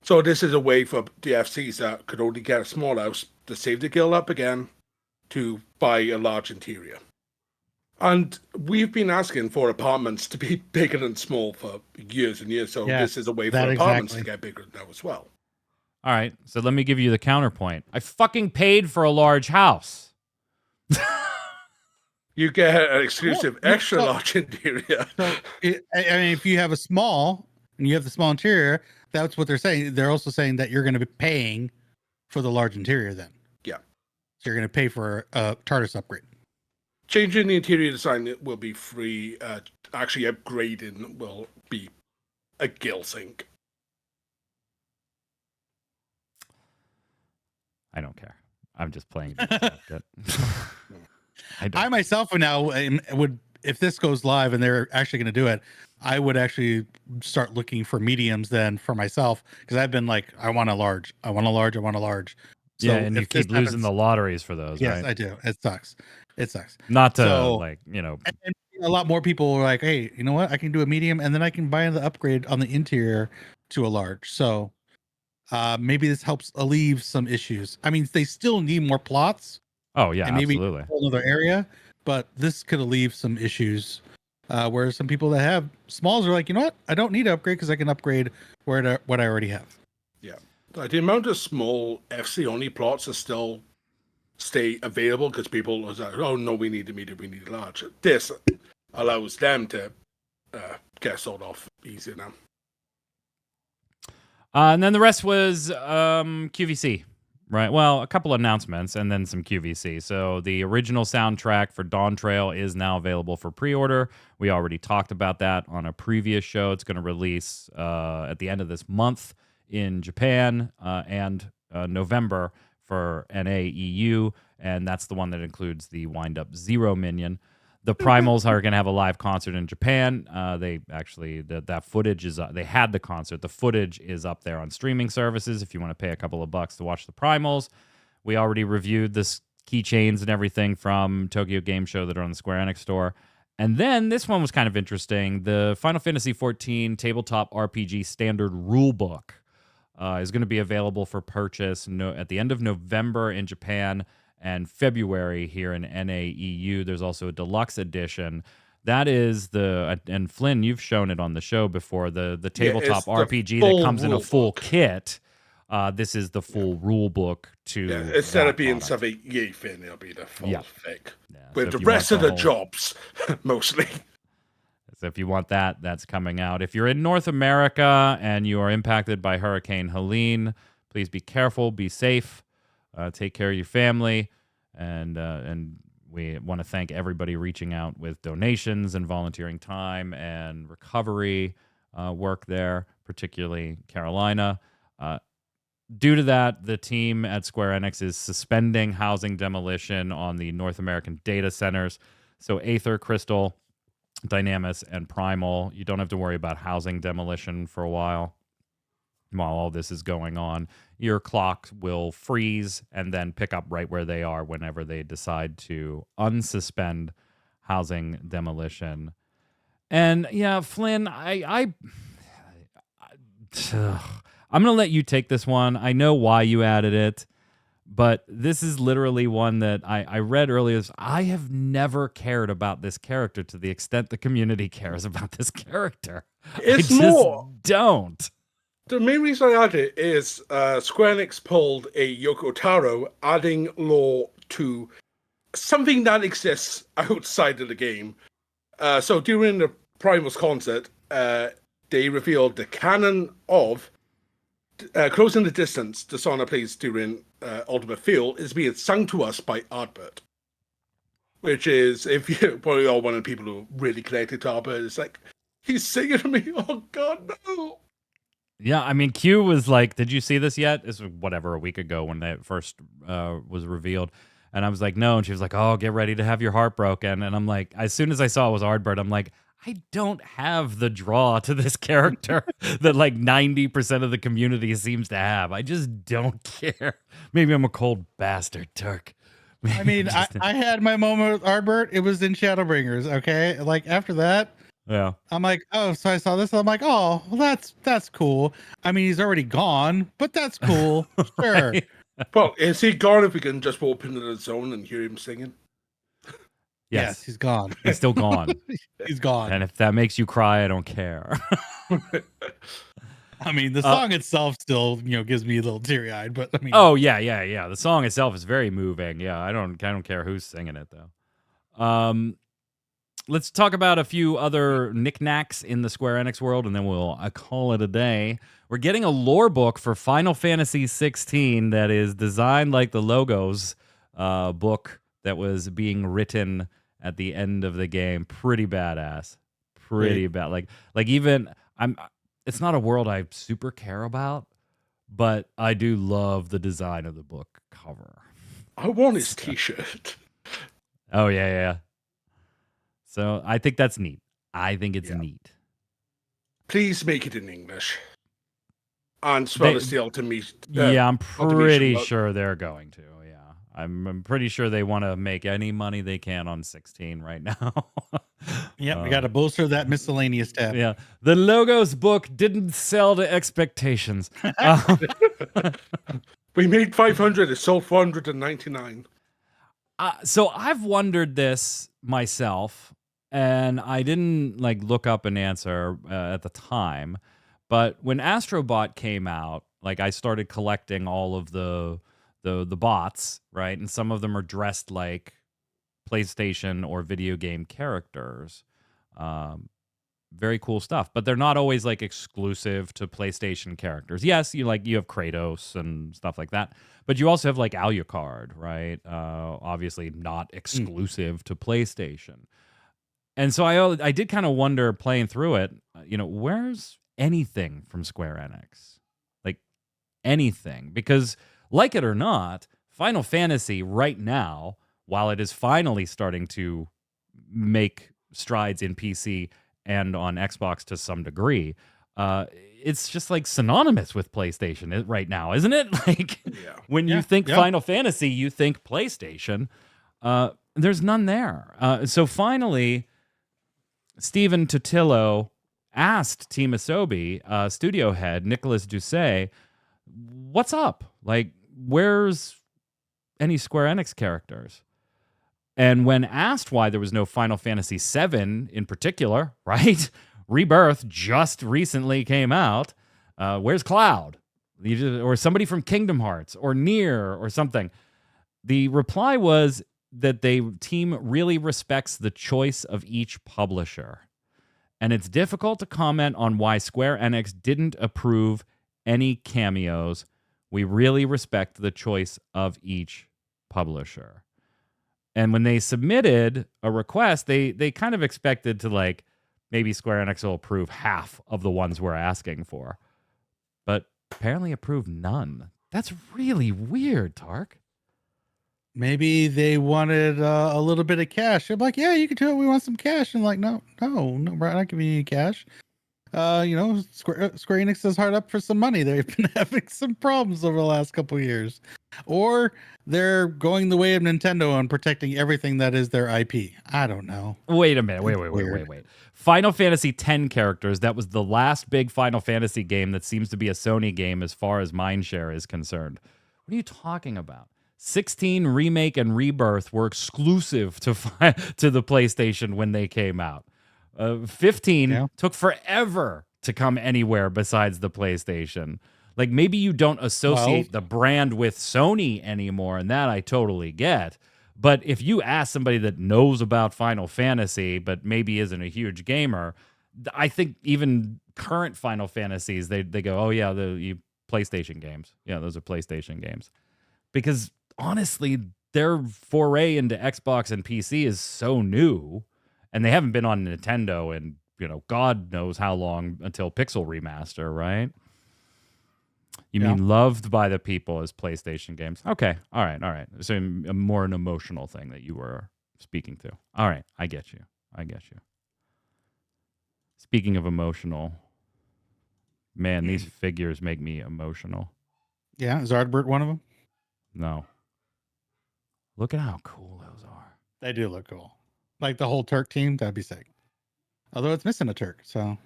So this is a way for DFCs that could only get a small house to save the guild up again to buy a large interior. And we've been asking for apartments to be bigger than small for years and years. So this is a way for apartments to get bigger now as well. All right. So let me give you the counterpoint. I fucking paid for a large house. You get an exclusive extra large interior. So, I mean, if you have a small and you have the small interior, that's what they're saying. They're also saying that you're going to be paying for the large interior then. Yeah. So you're going to pay for a TARDIS upgrade. Changing the interior design will be free. Actually, upgrading will be a gill sink. I don't care. I'm just playing. I myself would, if this goes live and they're actually going to do it, I would actually start looking for mediums then for myself, because I've been like, I want a large. So yeah, and you keep losing the lotteries for those. Yes, right? I do. It sucks. Not to and a lot more people are like, hey, you know what? I can do a medium and then I can buy the upgrade on the interior to a large. So maybe this helps alleviate some issues. I mean, they still need more plots. Oh yeah, and maybe absolutely. A whole other area, but this could alleviate some issues. Where some people that have smalls are like, you know what? I don't need to upgrade because I can upgrade what I already have. Yeah. The amount of small FC only plots are still stay available because people are like, oh no, we need a medium, we need a large. This allows them to get sold off easier now. And then the rest was QVC, right? Well, a couple announcements and then some QVC. So the original soundtrack for Dawntrail is now available for pre-order. We already talked about that on a previous show. It's going to release at the end of this month in Japan and November for NAEU, and that's the one that includes the wind-up Zero minion. The Primals are going to have a live concert in Japan. They actually, that footage is, they had the concert. The footage is up there on streaming services if you want to pay a couple of bucks to watch the Primals. We already reviewed the keychains and everything from Tokyo Game Show that are on the Square Enix store. And then this one was kind of interesting. The Final Fantasy XIV tabletop RPG standard rulebook is going to be available for purchase at the end of November in Japan and February here in NAEU. There's also a deluxe edition. That is and Flynn, you've shown it on the show before, the tabletop RPG that comes in a full kit. This is the full rule book to instead of being something thin, it'll be the full thing. Yeah, with the rest of the jobs, mostly. So if you want that, that's coming out. If you're in North America and you are impacted by Hurricane Helene, please be careful, be safe, take care of your family, and we want to thank everybody reaching out with donations and volunteering time and recovery work there, particularly Carolina. Due to that, the team at Square Enix is suspending housing demolition on the North American data centers. So Aether, Crystal, Dynamis, and Primal, you don't have to worry about housing demolition for a while all this is going on. Your clock will freeze and then pick up right where they are whenever they decide to unsuspend housing demolition. And yeah, Flynn, I'm going to let you take this one. I know why you added it, but this is literally one that I read earlier. I have never cared about this character to the extent the community cares about this character. It's don't. The main reason I added it is Square Enix pulled a Yoko Taro, adding lore to something that exists outside of the game. So during the Primal's concert, they revealed the canon of Closing the Distance, the song that plays during Ultimate Field, is being sung to us by Ardbert. Which is, if you probably are one of the people who are really connected to Ardbert, it's like, he's singing to me, oh god, no! Yeah, I mean, Q was like, did you see this yet? This was whatever, a week ago when that first was revealed. And I was like, no. And she was like, oh, get ready to have your heart broken. And I'm like, as soon as I saw it was Ardbert, I'm like, I don't have the draw to this character that like 90% of the community seems to have. I just don't care. Maybe I'm a cold bastard, Turk. I mean, I had my moment with Ardbert. It was in Shadowbringers, okay? Like, after that, Yeah. I'm like, oh, so I saw this. I'm like, oh, well, that's cool. I mean, he's already gone, but that's cool. Sure. Right? Well, is he gone if we can just walk into the zone and hear him singing? Yes, Yes. he's gone. He's still gone. He's gone. And if that makes you cry, I don't care. I mean, the song itself still, gives me a little teary eyed, but I mean, Oh yeah. The song itself is very moving. Yeah, I don't care who's singing it though. Let's talk about a few other knickknacks in the Square Enix world, and then we'll call it a day. We're getting a lore book for Final Fantasy XVI that is designed like the logos book that was being written at the end of the game. Pretty badass. Pretty bad. Like even it's not a world I super care about, but I do love the design of the book cover. I want his t-shirt. Oh yeah. So I think that's neat. I think it's neat. Please make it in English. And spell the ultimate. Yeah, I'm pretty sure they're going to. Yeah, I'm pretty sure they want to make any money they can on 16 right now. Yep, we got to bolster that miscellaneous tab. Yeah, the logos book didn't sell to expectations. We made 500. It sold 499. So I've wondered this myself, and I didn't look up an answer at the time. But when Astrobot came out, I started collecting all of the bots, right? And some of them are dressed like PlayStation or video game characters. Very cool stuff, but they're not always exclusive to PlayStation characters. Yes, you have Kratos and stuff like that, but you also have Alucard, right? Obviously not exclusive to PlayStation. And so I did kind of wonder playing through it, where's anything from Square Enix? Anything, because like it or not, Final Fantasy right now, while it is finally starting to make strides in PC and on Xbox to some degree, it's just synonymous with PlayStation right now, isn't it? When you think Final Fantasy, you think PlayStation. There's none there. So finally, Stephen Totillo asked Team Asobi, studio head Nicolas Doucet, what's up? Where's any Square Enix characters? And when asked why there was no Final Fantasy VII in particular, right? Rebirth just recently came out. Where's Cloud? Or somebody from Kingdom Hearts or Nier or something. The reply was that the team really respects the choice of each publisher. And it's difficult to comment on why Square Enix didn't approve any cameos. We really respect the choice of each publisher. And when they submitted a request, they kind of expected to maybe Square Enix will approve half of the ones we're asking for. But apparently approved none. That's really weird, Tark. Maybe they wanted a little bit of cash. I'm like, yeah, you can do it. We want some cash. And no, we're not giving you any cash. Square Enix is hard up for some money. They've been having some problems over the last couple of years, or they're going the way of Nintendo and protecting everything that is their IP. I don't know. Wait a minute. Wait. Final Fantasy X characters. That was the last big Final Fantasy game that seems to be a Sony game as far as mindshare is concerned. What are you talking about? 16 Remake and Rebirth were exclusive to the PlayStation when they came out. 15 took forever to come anywhere besides the PlayStation. Maybe you don't associate the brand with Sony anymore, and that I totally get. But if you ask somebody that knows about Final Fantasy but maybe isn't a huge gamer, I think even current Final Fantasies, they go, oh yeah, the PlayStation games. Yeah, those are PlayStation games. Because honestly, their foray into Xbox and PC is so new. And they haven't been on Nintendo in, God knows how long until Pixel Remaster, right? You mean loved by the people as PlayStation games? Okay, all right. So a more an emotional thing that you were speaking to. All right, I get you. Speaking of emotional, man, these figures make me emotional. Yeah, is Ardbert one of them? No. Look at how cool those are. They do look cool. The whole Turk team, that'd be sick. Although it's missing a Turk, so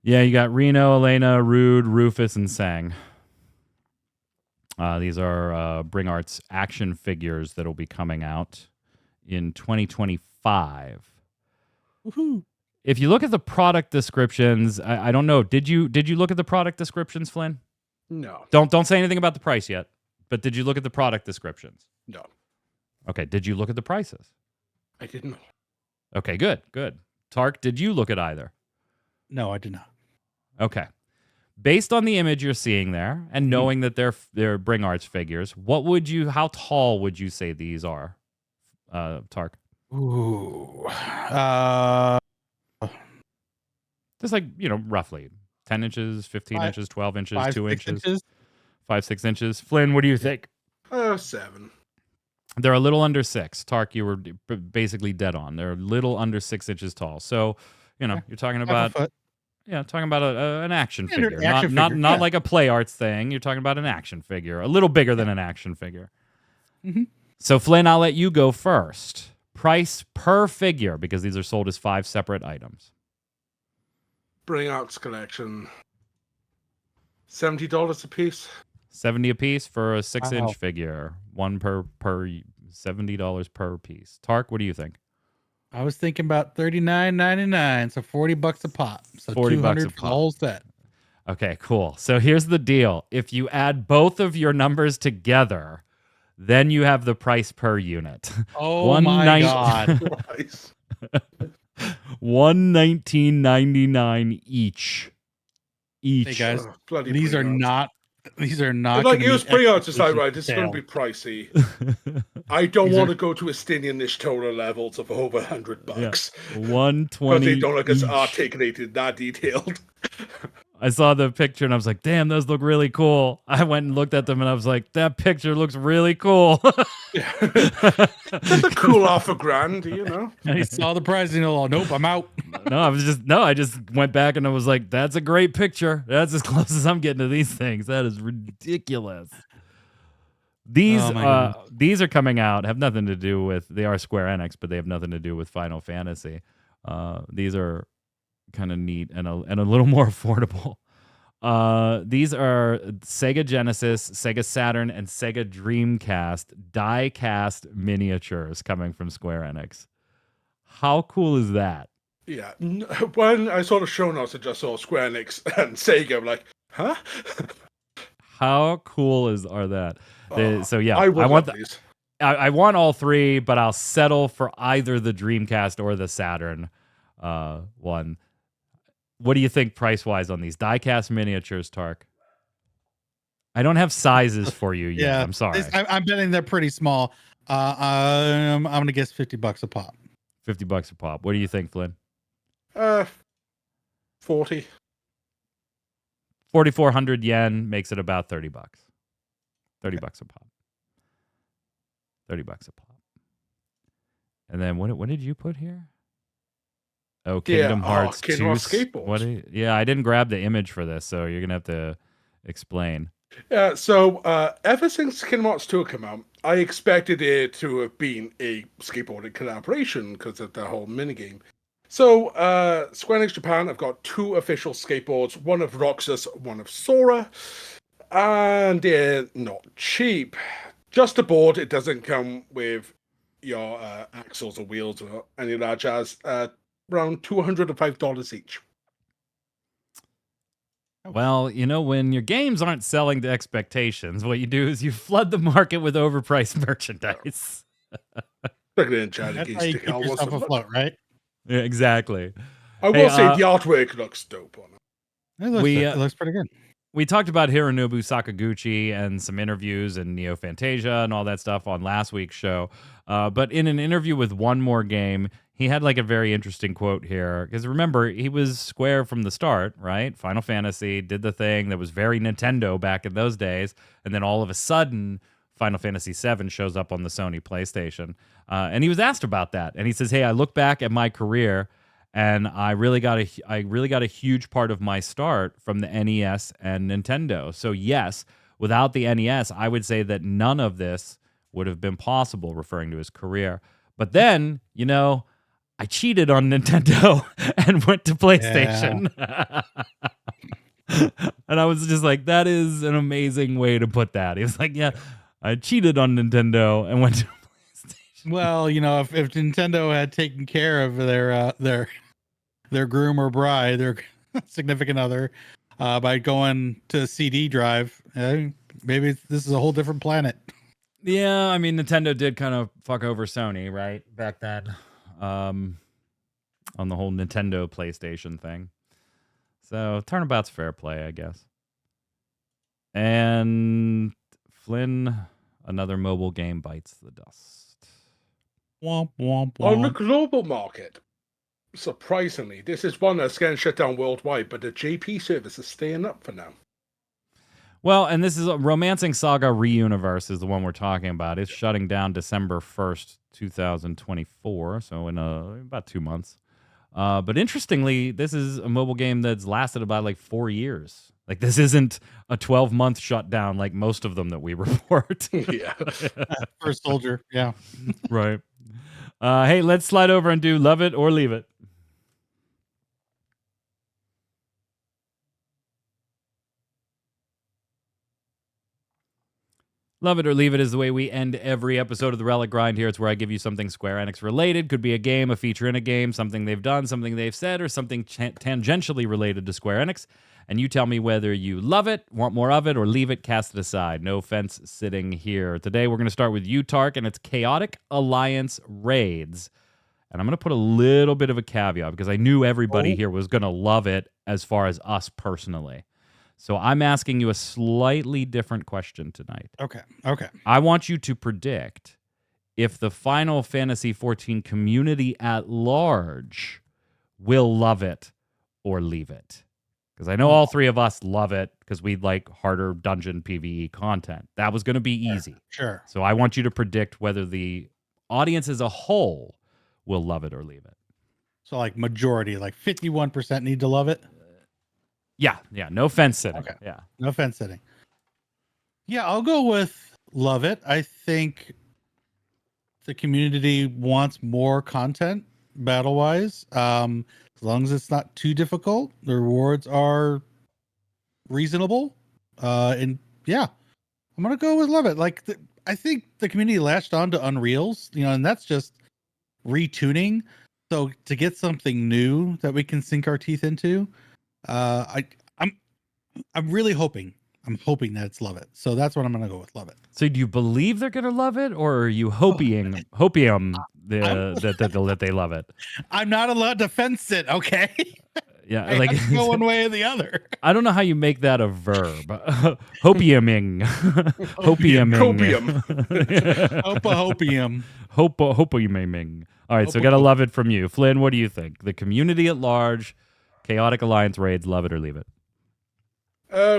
Yeah, you got Reno, Elena, Rude, Rufus, and Sang. These are Bring Arts action figures that will be coming out in 2025. woohoo! If you look at the product descriptions, I don't know. Did you look at the product descriptions, Flynn? No. Don't say anything about the price yet. But did you look at the product descriptions? No. Okay. Did you look at the prices? I didn't. Okay. Good. Tark, did you look at either? No, I did not. Okay. Based on the image you're seeing there, and knowing that they're Bring Arts figures, how tall would you say these are, Tark? Ooh. Just like, roughly 10 inches, 15 inches, 12 inches, 5, 2 6 inches, 5, 6 inches. Flynn, what do you think? 7. They're a little under 6. Tark, you were basically dead on. They're a little under 6 inches tall. So, you're talking about an action figure, not like a play arts thing. You're talking about an action figure, a little bigger than an action figure. Mm-hmm. So, Flynn, I'll let you go first. Price per figure, because these are sold as 5 separate items. Bring Arts collection. $70 a piece. 70 a piece for a 6-inch Wow. figure. One per $70 per piece. Tark, what do you think? I was thinking about $39.99, so $40 a pop. So $40 $200 a for the pop. whole set. Okay, cool. So here's the deal. If you add both of your numbers together, then you have the price per unit. Oh my God. Nice. $119.99 each. Hey guys, Oh, bloody these are Bring Arts. not Like, gonna it was meet Bring Arts. It's like, expectations right, this is going to sale. be pricey. I don't These want are- to go to Estinian-ish total levels of over $100. Yeah. Because $120 they don't look as each. articulated, that detailed. I saw the picture and I was like, damn, those look really cool. I went and looked at them and I was like, that picture looks really cool. That's a cool $1,000, you know. And he saw the price and he's like, nope, I'm out. I just went back and I was like, that's a great picture. That's as close as I'm getting to these things. That is ridiculous. These Oh my these are coming out, have nothing to do with, they are Square Enix, but they have nothing to do with Final Fantasy. These are kind of neat and a little more affordable. These are Sega Genesis, Sega Saturn, and Sega Dreamcast die-cast miniatures coming from Square Enix. How cool is that? Yeah. When I saw the show notes, I just saw Square Enix and Sega. I'm like, huh? How cool are that? So yeah, I want these. I want all three, but I'll settle for either the Dreamcast or the Saturn one. What do you think price-wise on these die-cast miniatures, Tark? I don't have sizes for you yet. Yeah, I'm sorry. I'm betting they're pretty small. I'm gonna guess $50 a pop. $50 a pop. What do you think, Flynn? 40. 4,400 yen makes it about $30. $30 a pop. $30 a pop. And then what did you put here? Oh, Kingdom Hearts 2. Kingdom Hearts skateboards. Yeah, I didn't grab the image for this, so you're gonna have to explain. Yeah, so ever since Kingdom Hearts 2 came out, I expected it to have been a skateboarding collaboration because of the whole minigame. So Square Enix Japan have got 2 official skateboards, one of Roxas, one of Sora, and they're not cheap. Just a board, it doesn't come with your axles or wheels or any of that jazz. Around $205 each. Well, when your games aren't selling to expectations, what you do is you flood the market with overpriced merchandise. Stick it in chat in That's case how you the keep hell wants yourself to look. afloat, right? Yeah, exactly. I will say the artwork looks dope on it. It looks pretty good. We talked about Hironobu Sakaguchi and some interviews and Neo Fantasia and all that stuff on last week's show. But in an interview with One More Game, he had like a very interesting quote here. Because remember, he was Square from the start, right? Final Fantasy did the thing that was very Nintendo back in those days. And then all of a sudden, Final Fantasy VII shows up on the Sony PlayStation. And he was asked about that. And he says, hey, I look back at my career and I really got a huge part of my start from the NES and Nintendo. So yes, without the NES, I would say that none of this would have been possible, referring to his career. But then, I cheated on Nintendo and went to PlayStation. And I was just like, that is an amazing way to put that. He was like, yeah, I cheated on Nintendo and went to PlayStation. Well, if Nintendo had taken care of their groom or bride, their significant other, by going to CD drive, maybe this is a whole different planet. Yeah, I mean, Nintendo did kind of fuck over Sony, right? Back then. On the whole Nintendo PlayStation thing. So, turnabout's fair play, I guess. And Flynn, another mobile game bites the dust. Womp, womp, womp. On the global market, surprisingly, this is one that's getting shut down worldwide, but the JP service is staying up for now. Well, and this is Romancing Saga Reuniverse is the one we're talking about. It's shutting down December 1st, 2024, so in about 2 months. But interestingly, this is a mobile game that's lasted about like 4 years. Like this isn't a 12-month shutdown like most of them that we report. Yeah. First soldier. Yeah. Right. Hey, let's slide over and do Love It or Leave It. Love It or Leave It is the way we end every episode of the Relic Grind here. It's where I give you something Square Enix related. Could be a game, a feature in a game, something they've done, something they've said, or something tangentially related to Square Enix. And you tell me whether you love it, want more of it, or leave it, cast it aside. No fence sitting here. Today we're going to start with you, Tark, and it's Chaotic Alliance Raids. And I'm going to put a little bit of a caveat because I knew everybody here was going to love it as far as us personally. So I'm asking you a slightly different question tonight. Okay. I want you to predict if the Final Fantasy XIV community at large will love it or leave it. Because I know all three of us love it because we like harder dungeon PvE content. That was going to be easy. Sure. So I want you to predict whether the audience as a whole will love it or leave it. So like majority, like 51% need to love it. Yeah, no fence sitting. Okay. Yeah. No fence sitting. Yeah, I'll go with love it. I think the community wants more content battle-wise. As long as it's not too difficult, the rewards are reasonable. And yeah, I'm gonna go with love it. Like I think the community latched on to Unreals, and that's just retuning. So to get something new that we can sink our teeth into, I'm really hoping. I'm hoping that it's love it. So that's what I'm gonna go with, love it. So do you believe they're gonna love it, or are you hoping that they love it? I'm not allowed to fence it, okay? Yeah, I have to go one way or the other. I don't know how you make that a verb. Hopiuming. Hopiuming. Hopium. Hopiuming. All right, so gotta love it from you. Flynn, what do you think? The community at large, Chaotic Alliance raids, love it or leave it?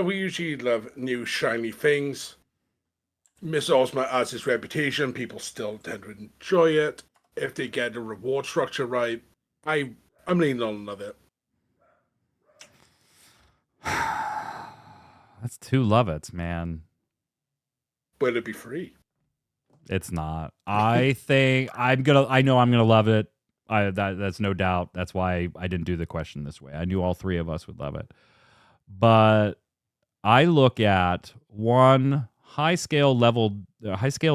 We usually love new shiny things. Miss Ozma has its reputation. People still tend to enjoy it. If they get the reward structure right, I'm leaning on love it. That's 2 love it's, man. Will it be free? It's not. I think I know I'm gonna love it. That's no doubt. That's why I didn't do the question this way. I knew all 3 of us would love it. But I look at high scale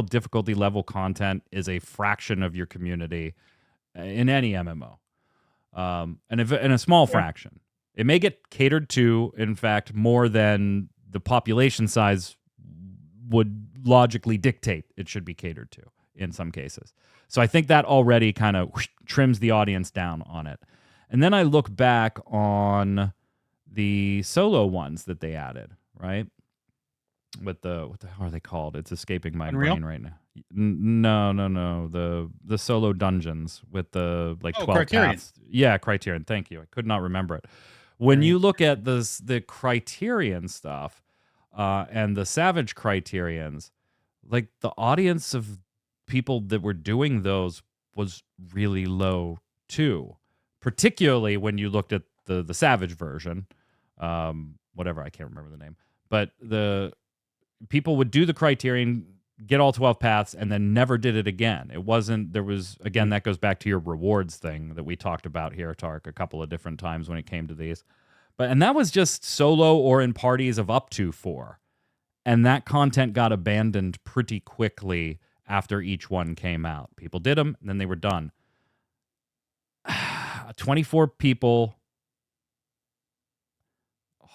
difficulty level content is a fraction of your community in any MMO, and in a small fraction, it may get catered to. In fact, more than the population size would logically dictate it should be catered to in some cases. So I think that already kind of trims the audience down on it. And then I look back on the solo ones that they added, right? With what the hell are they called? It's escaping my brain right now. No. The solo dungeons with the 12 Criterion. paths. Yeah, Criterion. Thank you. I could not remember it. When you look at the Criterion stuff and the Savage Criterions, like the audience of people that were doing those was really low too. Particularly when you looked at the Savage version. Whatever, I can't remember the name. But the people would do the Criterion get all 12 paths and then never did it again. It wasn't, there was, again, that goes back to your rewards thing that we talked about here, Tark, a couple of different times when it came to these. And that was just solo or in parties of up to 4. And that content got abandoned pretty quickly after each one came out. People did them, and then they were done. 24 people,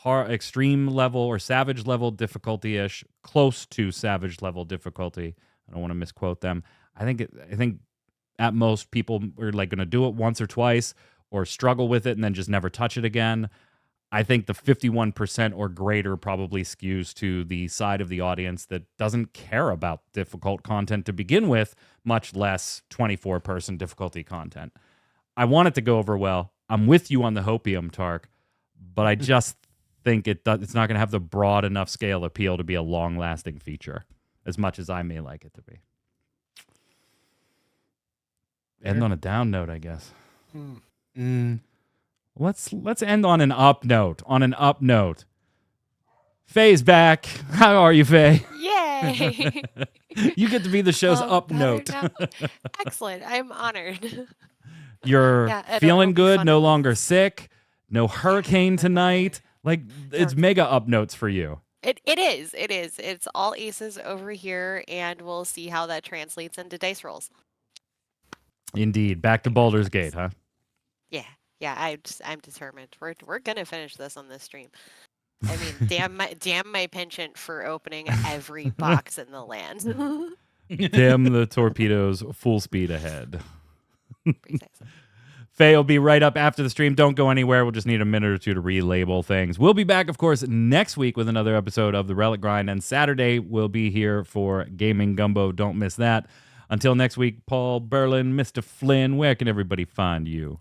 extreme level or savage level difficulty-ish, close to savage level difficulty. I don't want to misquote them. I think at most people are like going to do it once or twice or struggle with it and then just never touch it again. I think the 51% or greater probably skews to the side of the audience that doesn't care about difficult content to begin with, much less 24-person difficulty content. I want it to go over well. I'm with you on the hopium, Tark, but I just think it's not going to have the broad enough scale appeal to be a long-lasting feature, as much as I may like it to be. End on a down note, I guess. Let's end on an up note. Faye's back. How are you, Faye? Yay! You get to be the show's up note. Excellent. I'm honored. You're feeling good, no longer sick, no hurricane tonight. Like, it's mega up notes for you. It is. It's all aces over here, and we'll see how that translates into dice rolls. Indeed. Back to Baldur's Gate, huh? Yeah. I'm determined. We're gonna finish this on this stream. I mean, damn my penchant for opening every box in the land. Damn the torpedoes, full speed ahead. Precisely. Faye will be right up after the stream. Don't go anywhere. We'll just need a minute or two to relabel things. We'll be back, of course, next week with another episode of the Relic Grind, and Saturday we'll be here for Gaming Gumbo. Don't miss that. Until next week, Paul Berlin, Mr. Flynn, where can everybody find you?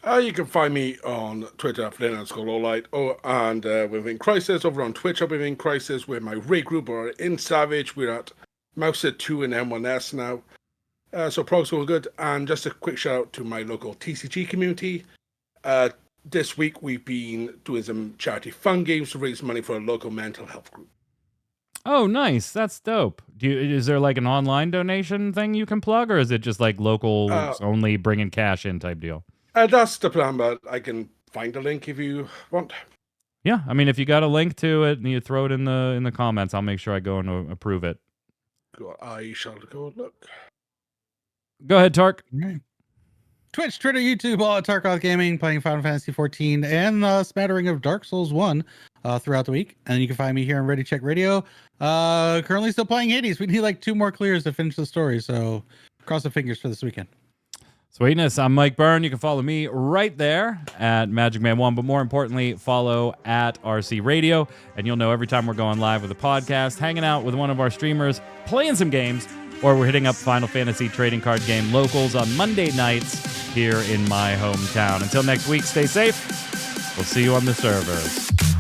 You can find me on Twitter at Flynn_Lowlight, and within Crisis, over on Twitch, within Crisis, with my raid group or in Savage. We're at Mouser2 and M1S now. So progress all good. And just a quick shout out to my local TCG community. This week we've been doing some charity fun games to raise money for a local mental health group. Oh, nice. That's dope. Is there like an online donation thing you can plug, or is it just like local only bringing cash in type deal? That's the plan, but I can find a link if you want. Yeah, I mean, if you got a link to it and you throw it in the comments, I'll make sure I go and approve it. Cool. I shall go look. Go ahead, Tark. Right. Twitch, Twitter, YouTube, all at Tarkoth Gaming, playing Final Fantasy XIV and a smattering of Dark Souls 1 throughout the week. And you can find me here on Ready Check Radio. Currently still playing Hades. We need like 2 more clears to finish the story, so cross the fingers for this weekend. Sweetness. I'm Mike Byrne. You can follow me right there at MagicMan1, but more importantly, follow at RC Radio, and you'll know every time we're going live with a podcast, hanging out with one of our streamers, playing some games, or we're hitting up Final Fantasy trading card game locals on Monday nights here in my hometown. Until next week, stay safe. We'll see you on the servers.